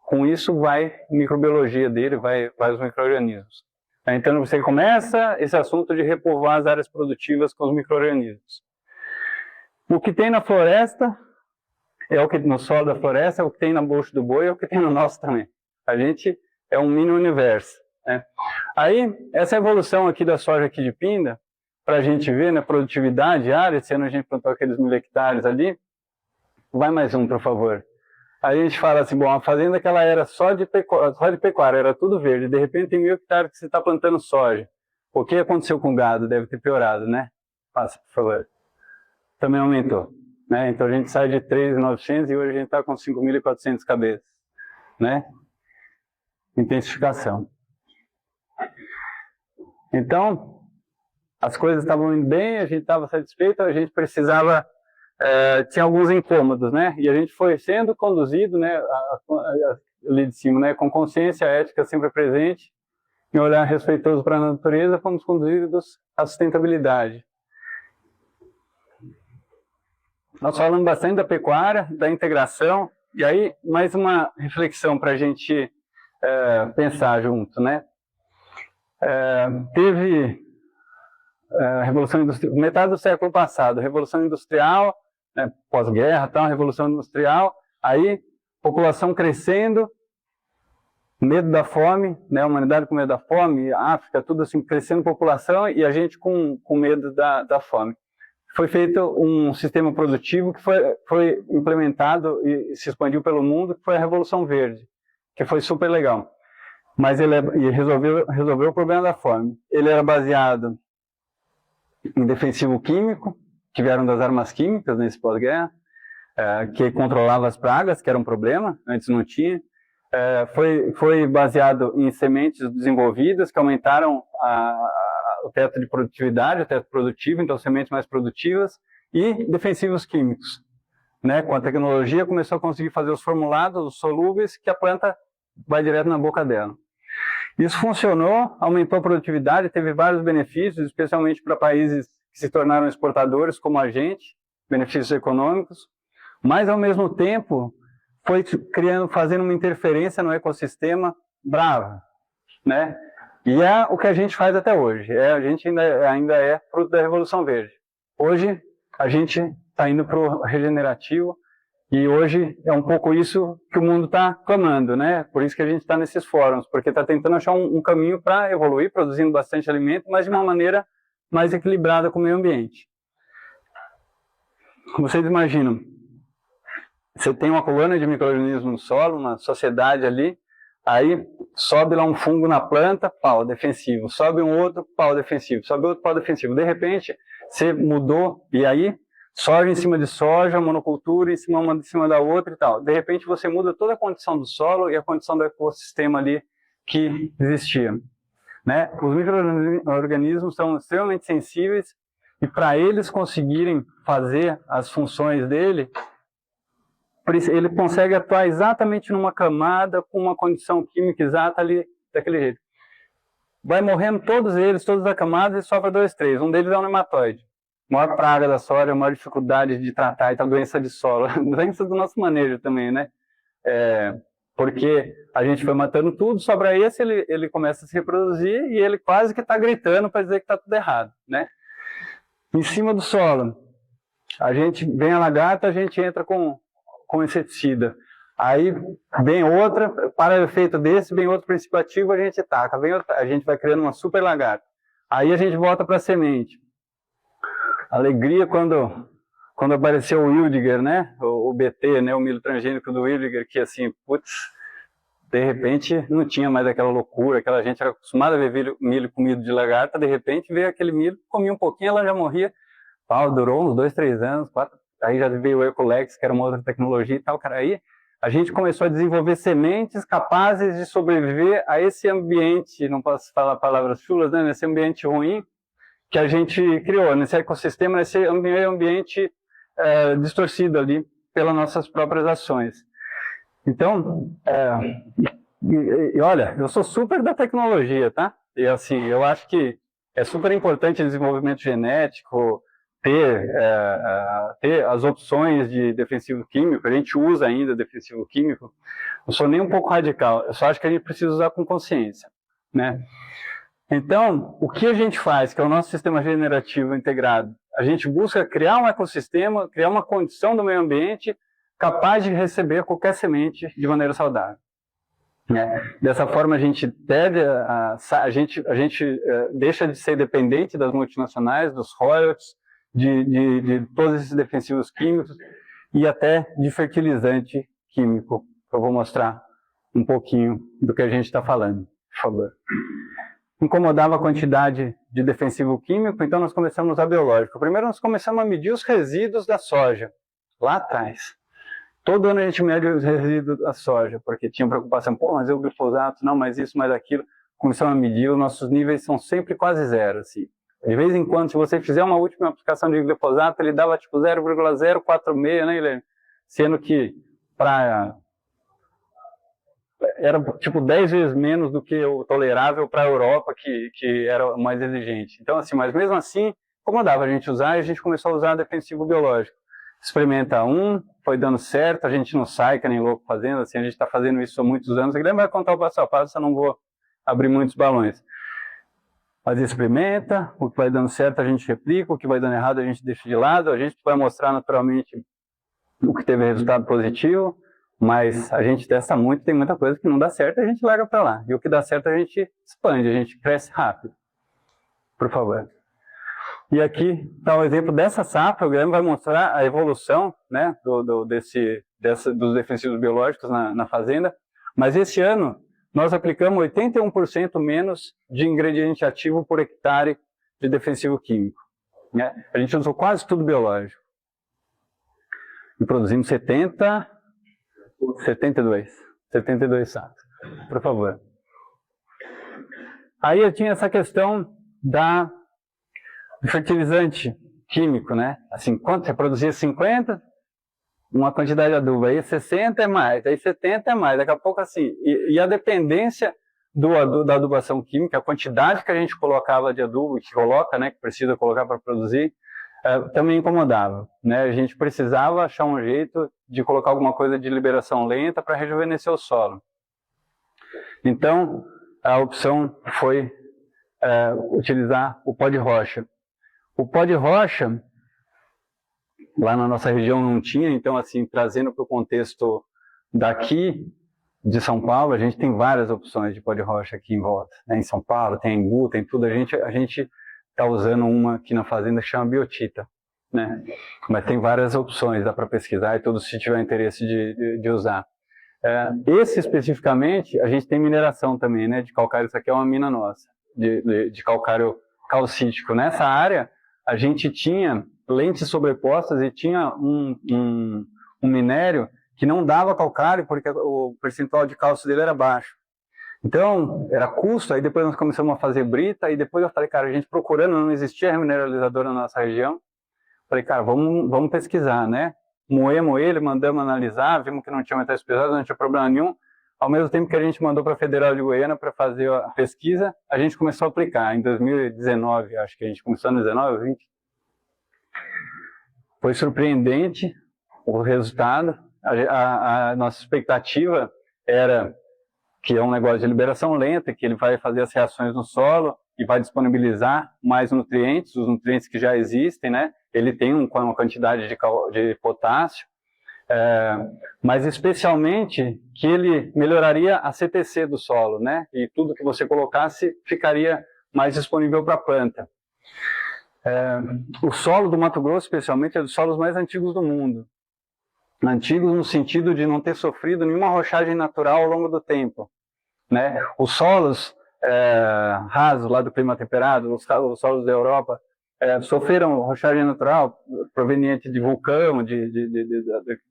Com isso vai a microbiologia dele, vai os micro-organismos. Então você começa esse assunto de repovoar as áreas produtivas com os micro-organismos. O que tem na floresta é o que no solo da floresta, é o que tem na bucha do boi, é o que tem no nosso também. A gente é um mini universo, né? Aí, essa evolução aqui da soja aqui de Pinda, para a gente ver na produtividade área, esse ano a gente plantou aqueles 1000 hectares ali, vai mais um, por favor. Aí a gente fala assim, bom, a fazenda que ela era só de pecuária, era tudo verde, de repente tem 1000 hectares que você está plantando soja. O que aconteceu com o gado? Deve ter piorado, né? Passa, por favor. Também aumentou. Né? Então a gente sai de 3.900 e hoje a gente está com 5.400 cabeças, né? Intensificação. Então, as coisas estavam indo bem, a gente estava satisfeito, a gente precisava, tinha alguns incômodos, né? E a gente foi sendo conduzido, né, ali de cima, né, com consciência ética sempre presente, e olhar respeitoso para a natureza, fomos conduzidos à sustentabilidade. Nós falamos bastante da pecuária, da integração, e aí mais uma reflexão para a gente pensar junto, né? Teve a Revolução Industrial, metade do século passado, Revolução Industrial, né, pós-guerra, tal, Revolução Industrial, aí população crescendo, medo da fome, né, a humanidade com medo da fome, a África, tudo assim, crescendo população e a gente com medo da fome. Foi feito um sistema produtivo que foi implementado e se expandiu pelo mundo, que foi a Revolução Verde, que foi super legal. Mas ele resolveu o problema da fome. Ele era baseado em defensivo químico, que vieram das armas químicas nesse pós-guerra, que controlava as pragas, que era um problema, antes não tinha. Foi baseado em sementes desenvolvidas, que aumentaram o teto de produtividade, o teto produtivo, então sementes mais produtivas, e defensivos químicos. Né? Com a tecnologia começou a conseguir fazer os formulados, os solúveis, que a planta vai direto na boca dela. Isso funcionou, aumentou a produtividade, teve vários benefícios, especialmente para países que se tornaram exportadores, como a gente, benefícios econômicos, mas ao mesmo tempo foi fazendo uma interferência no ecossistema brava, né? E é o que a gente faz até hoje. A gente ainda é fruto da Revolução Verde. Hoje a gente está indo para o regenerativo e hoje é um pouco isso que o mundo está clamando, né? Por isso que a gente está nesses fóruns, porque está tentando achar um caminho para evoluir, produzindo bastante alimento, mas de uma maneira mais equilibrada com o meio ambiente. Vocês imaginam, você tem uma colônia de micro-organismos no solo, uma sociedade ali, aí sobe lá um fungo na planta, pau, defensivo. Sobe um outro, pau, defensivo. Sobe outro, pau, defensivo. De repente, você mudou, e aí, soja em cima de soja, monocultura em cima uma de cima da outra e tal. De repente, você muda toda a condição do solo e a condição do ecossistema ali que existia. Né? Os micro-organismos são extremamente sensíveis e para eles conseguirem fazer as funções dele, ele consegue atuar exatamente numa camada com uma condição química exata ali, daquele jeito. Vai morrendo todos eles, todas as camadas, e sobra 2, 3. Um deles é o nematóide. A maior praga da soja, a maior dificuldade de tratar, e tal, doença de solo. Doença do nosso manejo também, né? Porque a gente foi matando tudo, sobra esse, ele começa a se reproduzir e ele quase que está gritando para dizer que está tudo errado, né? Em cima do solo, a gente vem a lagarta, a gente entra com inseticida. Aí vem outra, para o efeito desse, vem outro princípio ativo, a gente taca. A gente vai criando uma super lagarta. Aí a gente volta para a semente. Alegria quando apareceu o Wildiger, né? O BT, né? O milho transgênico do Wildiger, que assim, putz, de repente não tinha mais aquela loucura, aquela gente era acostumada a ver milho comido de lagarta, de repente veio aquele milho, comia um pouquinho, ela já morria. Pau, durou uns 2, 3 anos, 4. Aí já veio o Ecolex, que era uma outra tecnologia e tal, cara. Aí a gente começou a desenvolver sementes capazes de sobreviver a esse ambiente, não posso falar palavras chulas, né? Nesse ambiente ruim que a gente criou, nesse ecossistema, nesse ambiente distorcido ali pelas nossas próprias ações. Então, olha, eu sou super da tecnologia, tá? E assim, eu acho que é super importante o desenvolvimento genético, ter as opções de defensivo químico. A gente usa ainda defensivo químico. Não sou nem um pouco radical, eu só acho que a gente precisa usar com consciência, né? Então, o que a gente faz, que é o nosso sistema regenerativo integrado? A gente busca criar um ecossistema, criar uma condição do meio ambiente capaz de receber qualquer semente de maneira saudável. Dessa forma, a gente deixa de ser dependente das multinacionais, dos royalties, de todos esses defensivos químicos e até de fertilizante químico. Eu vou mostrar um pouquinho do que a gente está falando, por favor. Incomodava a quantidade de defensivo químico, então nós começamos a usar biológico. Primeiro nós começamos a medir os resíduos da soja, lá atrás. Todo ano a gente mede os resíduos da soja, porque tinha preocupação, pô, mas o glifosato, não, mas isso, mais aquilo. Começamos a medir, os nossos níveis são sempre quase zero, assim. De vez em quando, se você fizer uma última aplicação de glifosato, ele dava tipo 0,046, né, Guilherme? Sendo que era tipo 10 vezes menos do que o tolerável para a Europa, que era mais exigente. Então, assim, mas mesmo assim, incomodava a gente usar, e a gente começou a usar defensivo biológico. experimenta um, foi dando certo, a gente não sai que nem louco fazendo, assim, a gente está fazendo isso há muitos anos. O Guilherme vai contar o passo a passo, eu não vou abrir muitos balões. Mas experimenta, o que vai dando certo a gente replica, o que vai dando errado a gente deixa de lado, a gente vai mostrar naturalmente o que teve resultado positivo, mas a gente testa muito, tem muita coisa que não dá certo, a gente larga para lá. E o que dá certo a gente expande, a gente cresce rápido. Por favor. E aqui está um exemplo dessa safra, o Guilherme vai mostrar a evolução, né, dos defensivos biológicos na fazenda, mas esse ano nós aplicamos 81% menos de ingrediente ativo por hectare de defensivo químico. Né? A gente usou quase tudo biológico. E produzimos 72 sacos. Por favor. Aí eu tinha essa questão do fertilizante químico, né? Assim, quando você produzia 50, uma quantidade de adubo, aí 60 é mais, aí 70 é mais, daqui a pouco assim. E a dependência da adubação química, a quantidade que a gente colocava de adubo, que coloca, né, que precisa colocar para produzir, também incomodava, né? A gente precisava achar um jeito de colocar alguma coisa de liberação lenta para rejuvenescer o solo. Então, a opção foi utilizar o pó de rocha. O pó de rocha, lá na nossa região não tinha, então assim, trazendo para o contexto daqui de São Paulo, a gente tem várias opções de pó de rocha aqui em volta. Né? Em São Paulo, tem Embu, tem tudo, a gente está usando uma aqui na fazenda que chama biotita, né? Mas tem várias opções, dá para pesquisar e tudo se tiver interesse de usar. Esse especificamente, a gente tem mineração também, né, de calcário, isso aqui é uma mina nossa, de calcário calcítico. Nessa área, a gente tinha lentes sobrepostas e tinha um minério que não dava calcário porque o percentual de cálcio dele era baixo. Então, era custo, aí depois nós começamos a fazer brita, e depois eu falei, cara, a gente procurando, não existia remineralizador na nossa região. Falei, cara, vamos pesquisar, né? Moemos ele, mandamos analisar, vimos que não tinha metais pesados, não tinha problema nenhum. Ao mesmo tempo que a gente mandou para a Federal de Goiânia para fazer a pesquisa, a gente começou a aplicar. Em 2019, acho que a gente começou em 2019 ou 20. Foi surpreendente o resultado. A nossa expectativa era que é um negócio de liberação lenta, que ele vai fazer as reações no solo e vai disponibilizar mais nutrientes, os nutrientes que já existem, né? Ele tem uma quantidade de potássio, mas especialmente que ele melhoraria a CTC do solo, né? E tudo que você colocasse ficaria mais disponível para a planta. O solo do Mato Grosso, especialmente, é dos solos mais antigos do mundo. Antigos no sentido de não ter sofrido nenhuma rochagem natural ao longo do tempo, né? Os solos rasos lá do clima temperado, os solos da Europa, sofreram rochagem natural proveniente de vulcão,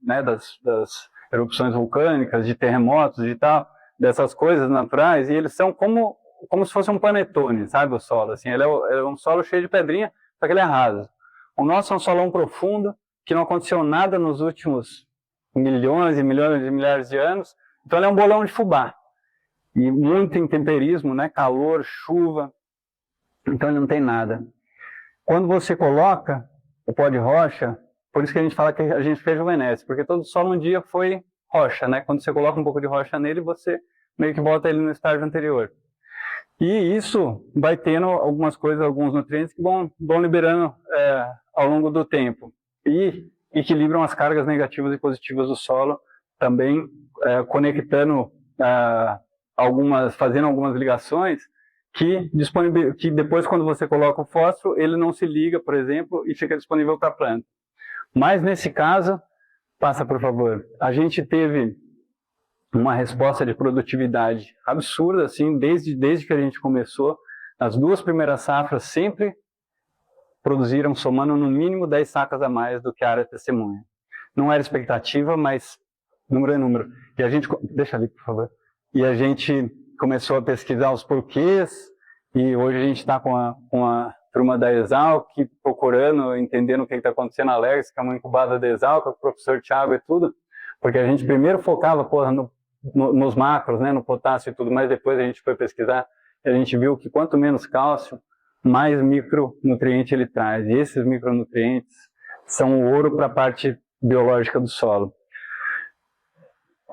né, das erupções vulcânicas, de terremotos e tal, dessas coisas naturais, e eles são como se fosse um panetone, sabe, o solo, assim, ele é um solo cheio de pedrinha, só que ele é raso. O nosso é um solão profundo, que não aconteceu nada nos últimos milhões e milhões de milhares de anos, então ele é um bolão de fubá, e muito intemperismo, né, calor, chuva, então ele não tem nada. Quando você coloca o pó de rocha, por isso que a gente fala que a gente rejuvenesce, porque todo solo um dia foi rocha, né? Quando você coloca um pouco de rocha nele, você meio que volta ele no estágio anterior. E isso vai tendo algumas coisas, alguns nutrientes que vão liberando ao longo do tempo. E equilibram as cargas negativas e positivas do solo, também conectando fazendo algumas ligações que depois, quando você coloca o fósforo, ele não se liga, por exemplo, e fica disponível para a planta. Mas nesse caso, passa por favor, a gente teve uma resposta de produtividade absurda, assim, desde que a gente começou. As duas primeiras safras sempre produziram, somando no mínimo 10 sacas a mais do que a área testemunha. Não era expectativa, mas número é número. E a gente, deixa ali, por favor. E a gente começou a pesquisar os porquês, e hoje a gente está com a turma da Exalc, procurando, entendendo o que está acontecendo na Alex, que é uma incubada da Exalc, com o professor Thiago e tudo, porque a gente primeiro focava nos macros, né, no potássio e tudo, mas depois a gente foi pesquisar e a gente viu que quanto menos cálcio, mais micronutriente ele traz. E esses micronutrientes são o ouro para a parte biológica do solo.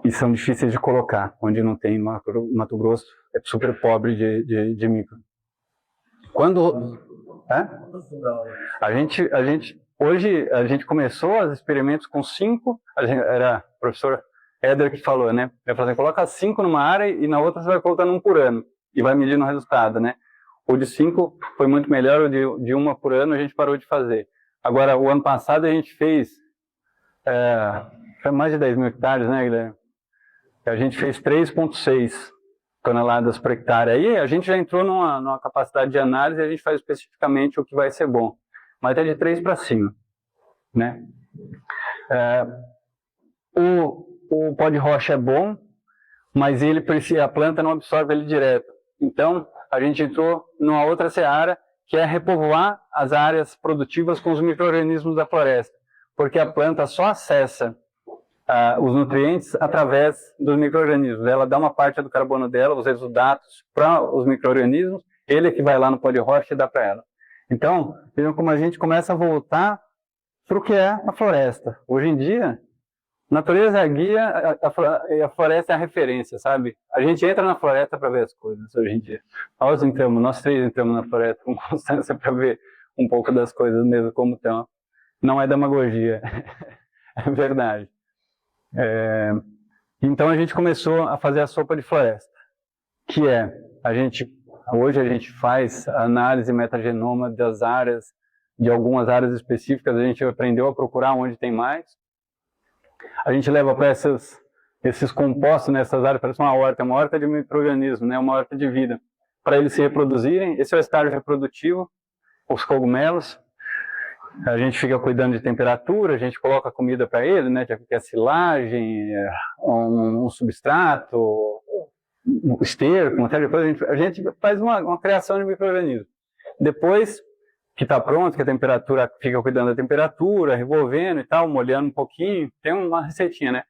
E são difíceis de colocar, onde não tem. Mato Grosso é super pobre de micro. Quando hoje a gente começou os experimentos com 5, era o professor Éder que falou, né? Ele falou assim, coloca 5 numa área e na outra você vai colocando 1 por ano e vai medindo o resultado, né? O de 5 foi muito melhor, o de 1 por ano a gente parou de fazer. Agora, o ano passado a gente fez foi mais de 10 mil hectares, né, Guilherme? A gente fez 3,6 toneladas por hectare. Aí a gente já entrou numa capacidade de análise e a gente faz especificamente o que vai ser bom. Mas é de 3 para cima, né? O pó de rocha é bom, mas a planta não absorve ele direto. Então, a gente entrou numa outra seara, que é repovoar as áreas produtivas com os micro-organismos da floresta. Porque a planta só acessa os nutrientes através dos micro-organismos. Ela dá uma parte do carbono dela, os exudatos, para os micro-organismos, ele é que vai lá no pó de rocha e dá para ela. Então, vejam como a gente começa a voltar para o que é a floresta. Hoje em dia, a natureza é a guia, a floresta é a referência, sabe? A gente entra na floresta para ver as coisas hoje em dia. Nós 3 entramos na floresta com constância para ver um pouco das coisas mesmo como estão. Não é demagogia, é verdade. Então a gente começou a fazer a sopa de floresta, que hoje a gente faz análise metagenoma das áreas, de algumas áreas específicas, a gente aprendeu a procurar onde tem mais. A gente leva para esses compostos nessas áreas, parece uma horta de micro-organismo, né? Uma horta de vida, para eles se reproduzirem. Esse é o estágio reprodutivo, os cogumelos. A gente fica cuidando de temperatura, a gente coloca comida para ele, né? Que é silagem, um substrato, um esterco, uma série de coisas. A gente faz uma criação de micro-organismos. Depois que está pronto, que a temperatura, fica cuidando da temperatura, revolvendo e tal, molhando um pouquinho, tem uma receitinha, né?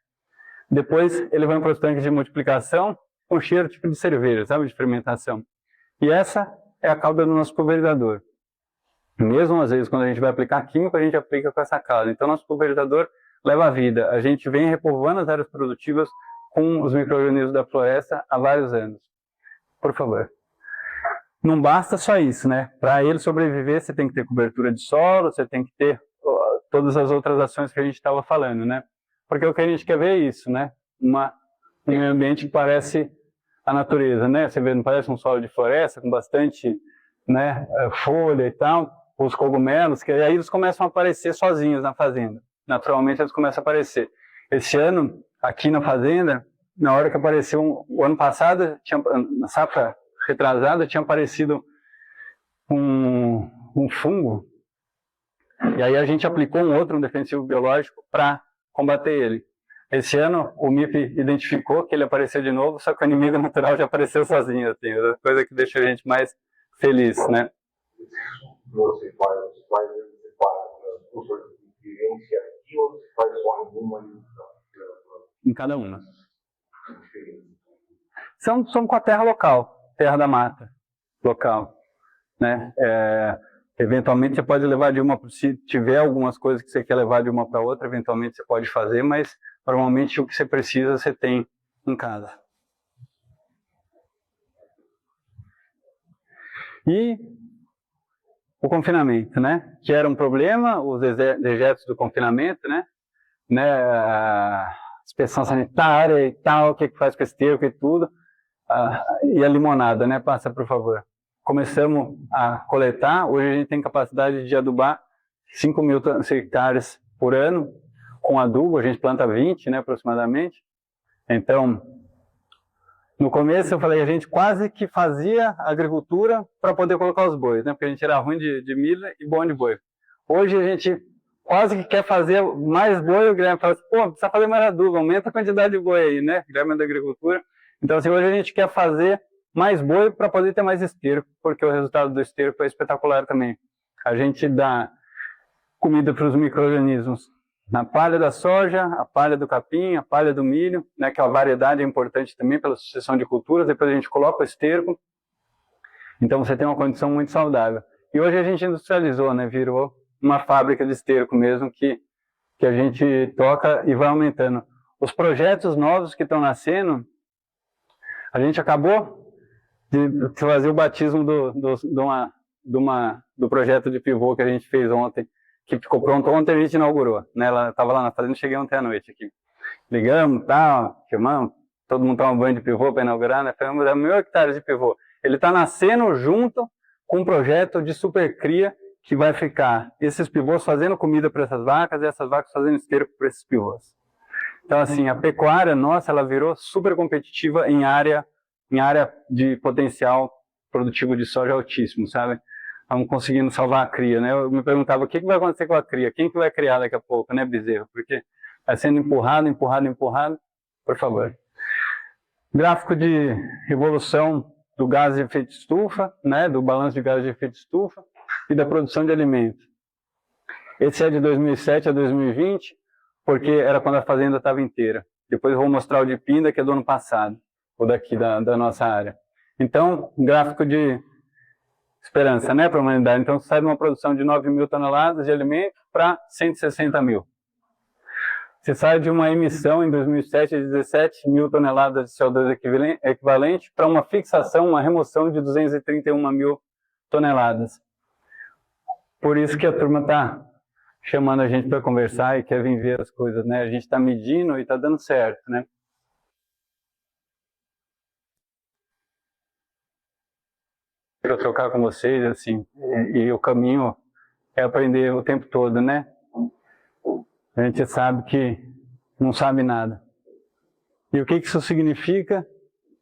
Depois ele vai para os tanques de multiplicação com cheiro tipo de cerveja, sabe? De fermentação. E essa é a cauda do nosso pulverizador. Mesmo às vezes, quando a gente vai aplicar químico, a gente aplica com essa cauda. Então, nosso pulverizador leva a vida. A gente vem repovoando as áreas produtivas com os micro-organismos da floresta há vários anos. Por favor. Não basta só isso, né? Para ele sobreviver, você tem que ter cobertura de solo, você tem que ter todas as outras ações que a gente estava falando, né? Porque o que a gente quer ver é isso, né? Um meio ambiente que parece a natureza, né? Você vê, não parece um solo de floresta com bastante, né, folha e tal. Os cogumelos, que aí eles começam a aparecer sozinhos na fazenda. Naturalmente eles começam a aparecer. Esse ano, aqui na fazenda, na hora que apareceu, o ano passado, na safra retrasada, tinha aparecido um fungo, e aí a gente aplicou um defensivo biológico para combater ele. Esse ano, o MIP identificou que ele apareceu de novo, só que o inimigo natural já apareceu sozinho, assim, coisa que deixa a gente mais feliz, né? Você faz por sobrevivência aqui ou você faz só em uma? Em cada uma. São com a terra local, terra da mata local, né? Eventualmente você pode levar de uma, se tiver algumas coisas que você quer levar de uma para outra, eventualmente você pode fazer, mas normalmente o que você precisa você tem em casa. E o confinamento, né? Que era um problema, os dejetos do confinamento, né? Inspeção sanitária e tal, o que faz com esse esterco e tudo. E a limonada, né? Passa, por favor. Começamos a coletar, hoje a gente tem capacidade de adubar 5 mil hectares por ano com adubo, a gente planta 20, né, aproximadamente. Então, no começo eu falei, a gente quase que fazia agricultura para poder colocar os bois, né, porque a gente era ruim de milho e bom de boi. Hoje a gente quase que quer fazer mais boi, o Guilherme fala assim, pô, precisa fazer mais adubo, aumenta a quantidade de boi aí, né, Guilherme é da agricultura. Então, assim, hoje a gente quer fazer mais boi para poder ter mais esterco, porque o resultado do esterco é espetacular também. A gente dá comida para os micro-organismos na palha da soja, a palha do capim, a palha do milho, né, que a variedade é importante também pela sucessão de culturas, depois a gente coloca o esterco, então você tem uma condição muito saudável. E hoje a gente industrializou, né, virou uma fábrica de esterco mesmo, que que a gente toca e vai aumentando. Os projetos novos que estão nascendo, a gente acabou de fazer o batismo do projeto de pivô que a gente fez ontem, que ficou pronto ontem, a gente inaugurou, né? Ela estava lá na fazenda, cheguei ontem à noite aqui. Ligamos, tal, chamamos, todo mundo toma banho de pivô para inaugurar, né? Falamos, 1.000 hectares de pivô. Ele está nascendo junto com um projeto de supercria que vai ficar esses pivôs fazendo comida para essas vacas e essas vacas fazendo esterco para esses pivôs. Então, assim, a pecuária nossa, ela virou super competitiva em área de potencial produtivo de soja altíssimo, sabe? Estamos conseguindo salvar a cria, né? Eu me perguntava o que vai acontecer com a cria, quem que vai criar daqui a pouco, né, bezerro? Porque vai sendo empurrado, por favor. Gráfico de evolução do gás de efeito estufa, né, do balanço de gás de efeito estufa e da produção de alimentos. Esse é de 2007 a 2020, porque era quando a fazenda estava inteira. Depois eu vou mostrar o de Pinda, que é do ano passado, ou daqui da nossa área. Então, gráfico de esperança, né, para a humanidade. Então, sai de uma produção de 9.000 toneladas de alimento para 160.000. Você sai de uma emissão em 2007 de 17.000 toneladas de CO2 equivalente para uma fixação, uma remoção de 231.000 toneladas. Por isso que a turma está chamando a gente para conversar e quer vir ver as coisas, né? A gente está medindo e está dando certo, né? Quero trocar com vocês, assim, e o caminho é aprender o tempo todo, né? A gente sabe que não sabe nada. E o que isso significa?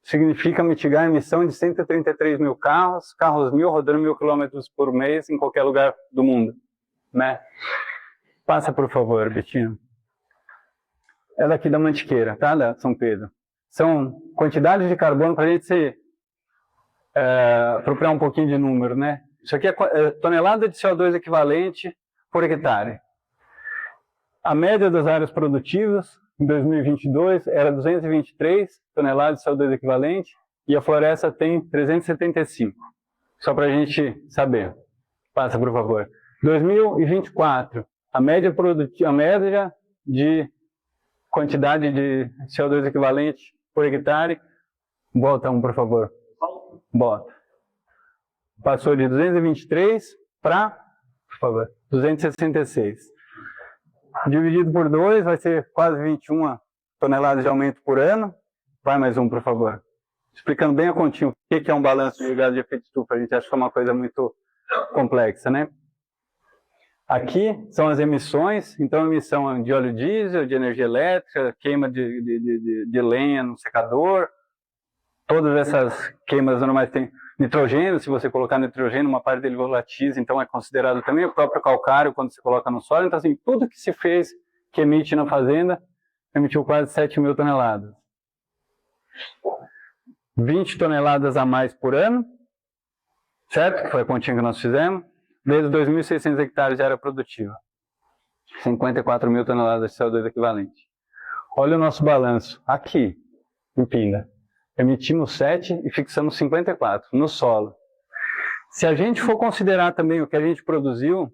Significa mitigar a emissão de 133.000 carros 1.000 rodando 1.000 quilômetros por mês em qualquer lugar do mundo, né? Passa, por favor, Betinho. É daqui da Mantiqueira, tá? Da São Pedro. São quantidades de carbono para a gente se apropriar um pouquinho de número, né? Isso aqui é tonelada de CO2 equivalente por hectare. A média das áreas produtivas, em 2022, era 223 toneladas de CO2 equivalente e a floresta tem 375. Só para a gente saber. Passa, por favor. 2024, a média de quantidade de CO2 equivalente por hectare. Bota um, por favor. Bota. Passou de 223 para, por favor, 266. Dividido por 2 vai ser quase 21 toneladas de aumento por ano. Vai mais um, por favor. Explicando bem a continha o que é um balanço de gás de efeito estufa. A gente acha que é uma coisa muito complexa, né? Aqui são as emissões. Então, emissão de óleo diesel, de energia elétrica, queima de lenha no secador. Todas essas queimas normais têm nitrogênio. Se você colocar nitrogênio, uma parte dele volatiza, então é considerado também o próprio calcário quando se coloca no solo. Então, assim, tudo que se fez, que emite na fazenda, emitiu quase 7.000 toneladas. 20 toneladas a mais por ano, certo? Que foi a continha que nós fizemos. Desde 2.600 hectares de área produtiva. 54.000 toneladas de CO2 equivalente. Olha o nosso balanço. Aqui, em Pinda. Emitimos 7 e fixamos 54 no solo. Se a gente for considerar também o que a gente produziu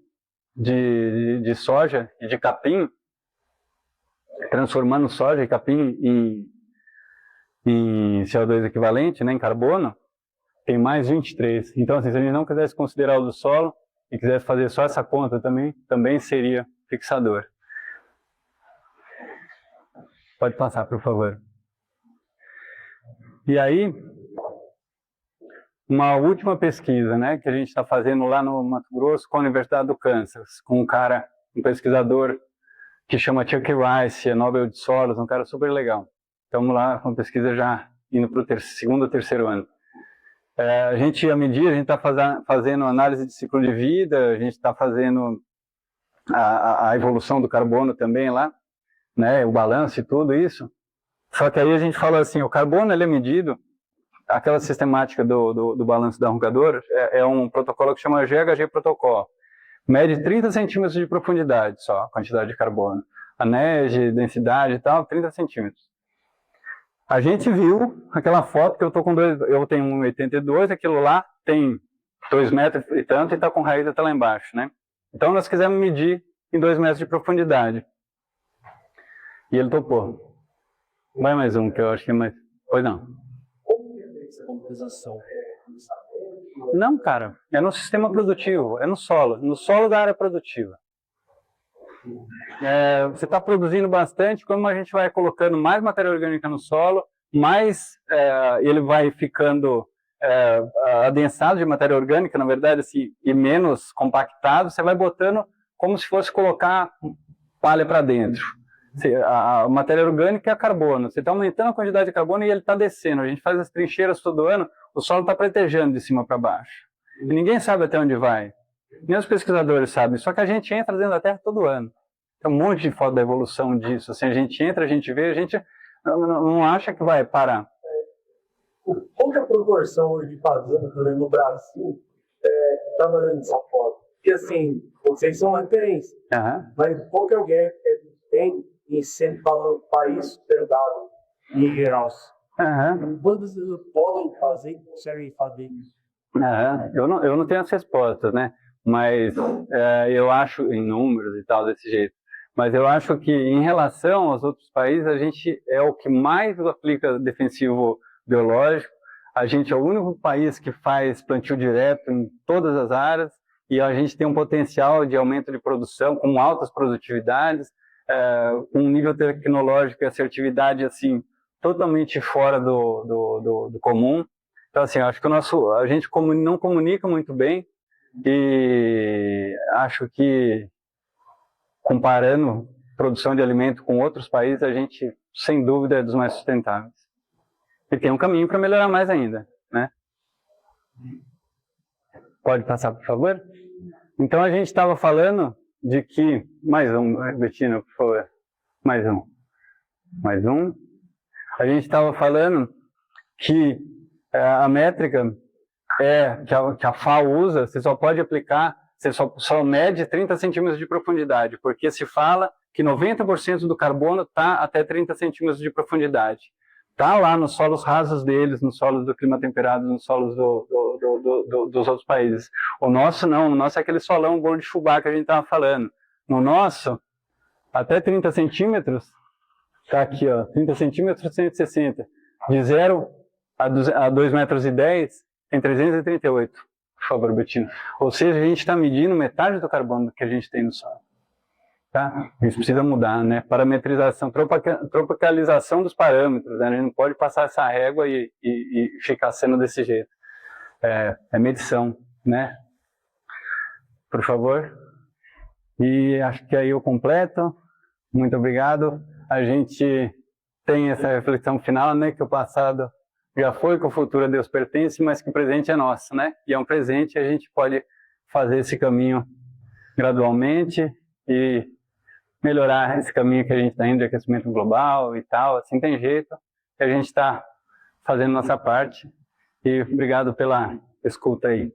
de soja e de capim, transformando soja e capim em CO2 equivalente, né, em carbono, tem mais 23. Então, assim, se a gente não quisesse considerar o do solo e quisesse fazer só essa conta também seria fixador. Pode passar, por favor. E aí, uma última pesquisa, né, que a gente está fazendo lá no Mato Grosso com a Universidade do Kansas, com um pesquisador que chama Chuck Rice, é Nobel de Solos, um cara super legal. Estamos lá com a pesquisa já indo para o segundo ou terceiro ano. A gente, à medida, a gente está fazendo análise de ciclo de vida, a gente está fazendo a evolução do carbono também lá, né, o balanço e tudo isso. Só que aí a gente fala assim, o carbono ele é medido, aquela sistemática do balanço da roncadora é um protocolo que chama GHG protocolo. Mede 30 centímetros de profundidade só, a quantidade de carbono. A NEG, densidade e tal, 30 centímetros. A gente viu aquela foto que eu tenho 1,82, aquilo lá tem 2 metros e tanto e está com raiz até lá embaixo, né? Então nós quisemos medir em 2 metros de profundidade. E ele topou. Vai mais um, que eu acho que é mais... Pois não. Como que é feita essa compensação? Não, cara, é no sistema produtivo, é no solo da área produtiva. Você está produzindo bastante, como a gente vai colocando mais matéria orgânica no solo, mais ele vai ficando adensado de matéria orgânica, na verdade, assim, e menos compactado, você vai botando como se fosse colocar palha para dentro. A matéria orgânica é carbono, você está aumentando a quantidade de carbono e ele está descendo. A gente faz as trincheiras todo ano, o solo está pretejando de cima para baixo. E ninguém sabe até onde vai. Nem os pesquisadores sabem, só que a gente entra dentro da Terra todo ano. Tem um monte de foto da evolução disso. Assim, a gente entra, a gente vê, a gente não acha que vai parar. Qual que é a proporção hoje de fazenda, por exemplo, no Brasil, trabalhando nessa foto? Porque assim, vocês são uma referência, mas qual que é o gap que a gente tem em sempre falando país sustentado em geral? Quantos podem fazer e conseguem fazer isso? Eu não tenho as respostas, né? Mas eu acho, em números e tal, desse jeito, mas eu acho que em relação aos outros países, a gente é o que mais aplica defensivo biológico, a gente é o único país que faz plantio direto em todas as áreas, e a gente tem um potencial de aumento de produção com altas produtividades, com um nível tecnológico e assertividade assim, totalmente fora do comum. Então, assim, acho que a gente não comunica muito bem, e acho que, comparando produção de alimento com outros países, a gente, sem dúvida, é dos mais sustentáveis. E tem um caminho para melhorar mais ainda, né? Pode passar, por favor? Então, a gente estava falando de que... Mais um, Betina, por favor. Mais um. Mais um. A gente estava falando que a métrica que a FAO usa, você só pode aplicar, você só mede 30 centímetros de profundidade, porque se fala que 90% do carbono está até 30 centímetros de profundidade. Está lá nos solos rasos deles, nos solos do clima temperado, nos solos dos outros países. O nosso não, o nosso é aquele solão bolo de fubá que a gente estava falando. No nosso, até 30 centímetros, está aqui, ó, 30 centímetros, 160. De 0 a 2,10 metros, tem 338, por favor, Betina. Ou seja, a gente está medindo metade do carbono que a gente tem no solo. Tá? Isso precisa mudar, né? Parametrização, tropicalização dos parâmetros, né? A gente não pode passar essa régua e ficar sendo desse jeito. É medição, né? Por favor. E acho que aí eu completo. Muito obrigado. A gente tem essa reflexão final, né? Que o passado já foi, que o futuro a Deus pertence, mas que o presente é nosso, né? E é um presente, a gente pode fazer esse caminho gradualmente e melhorar esse caminho que a gente está indo de aquecimento global e tal. Assim tem jeito, que a gente está fazendo nossa parte. E obrigado pela escuta aí.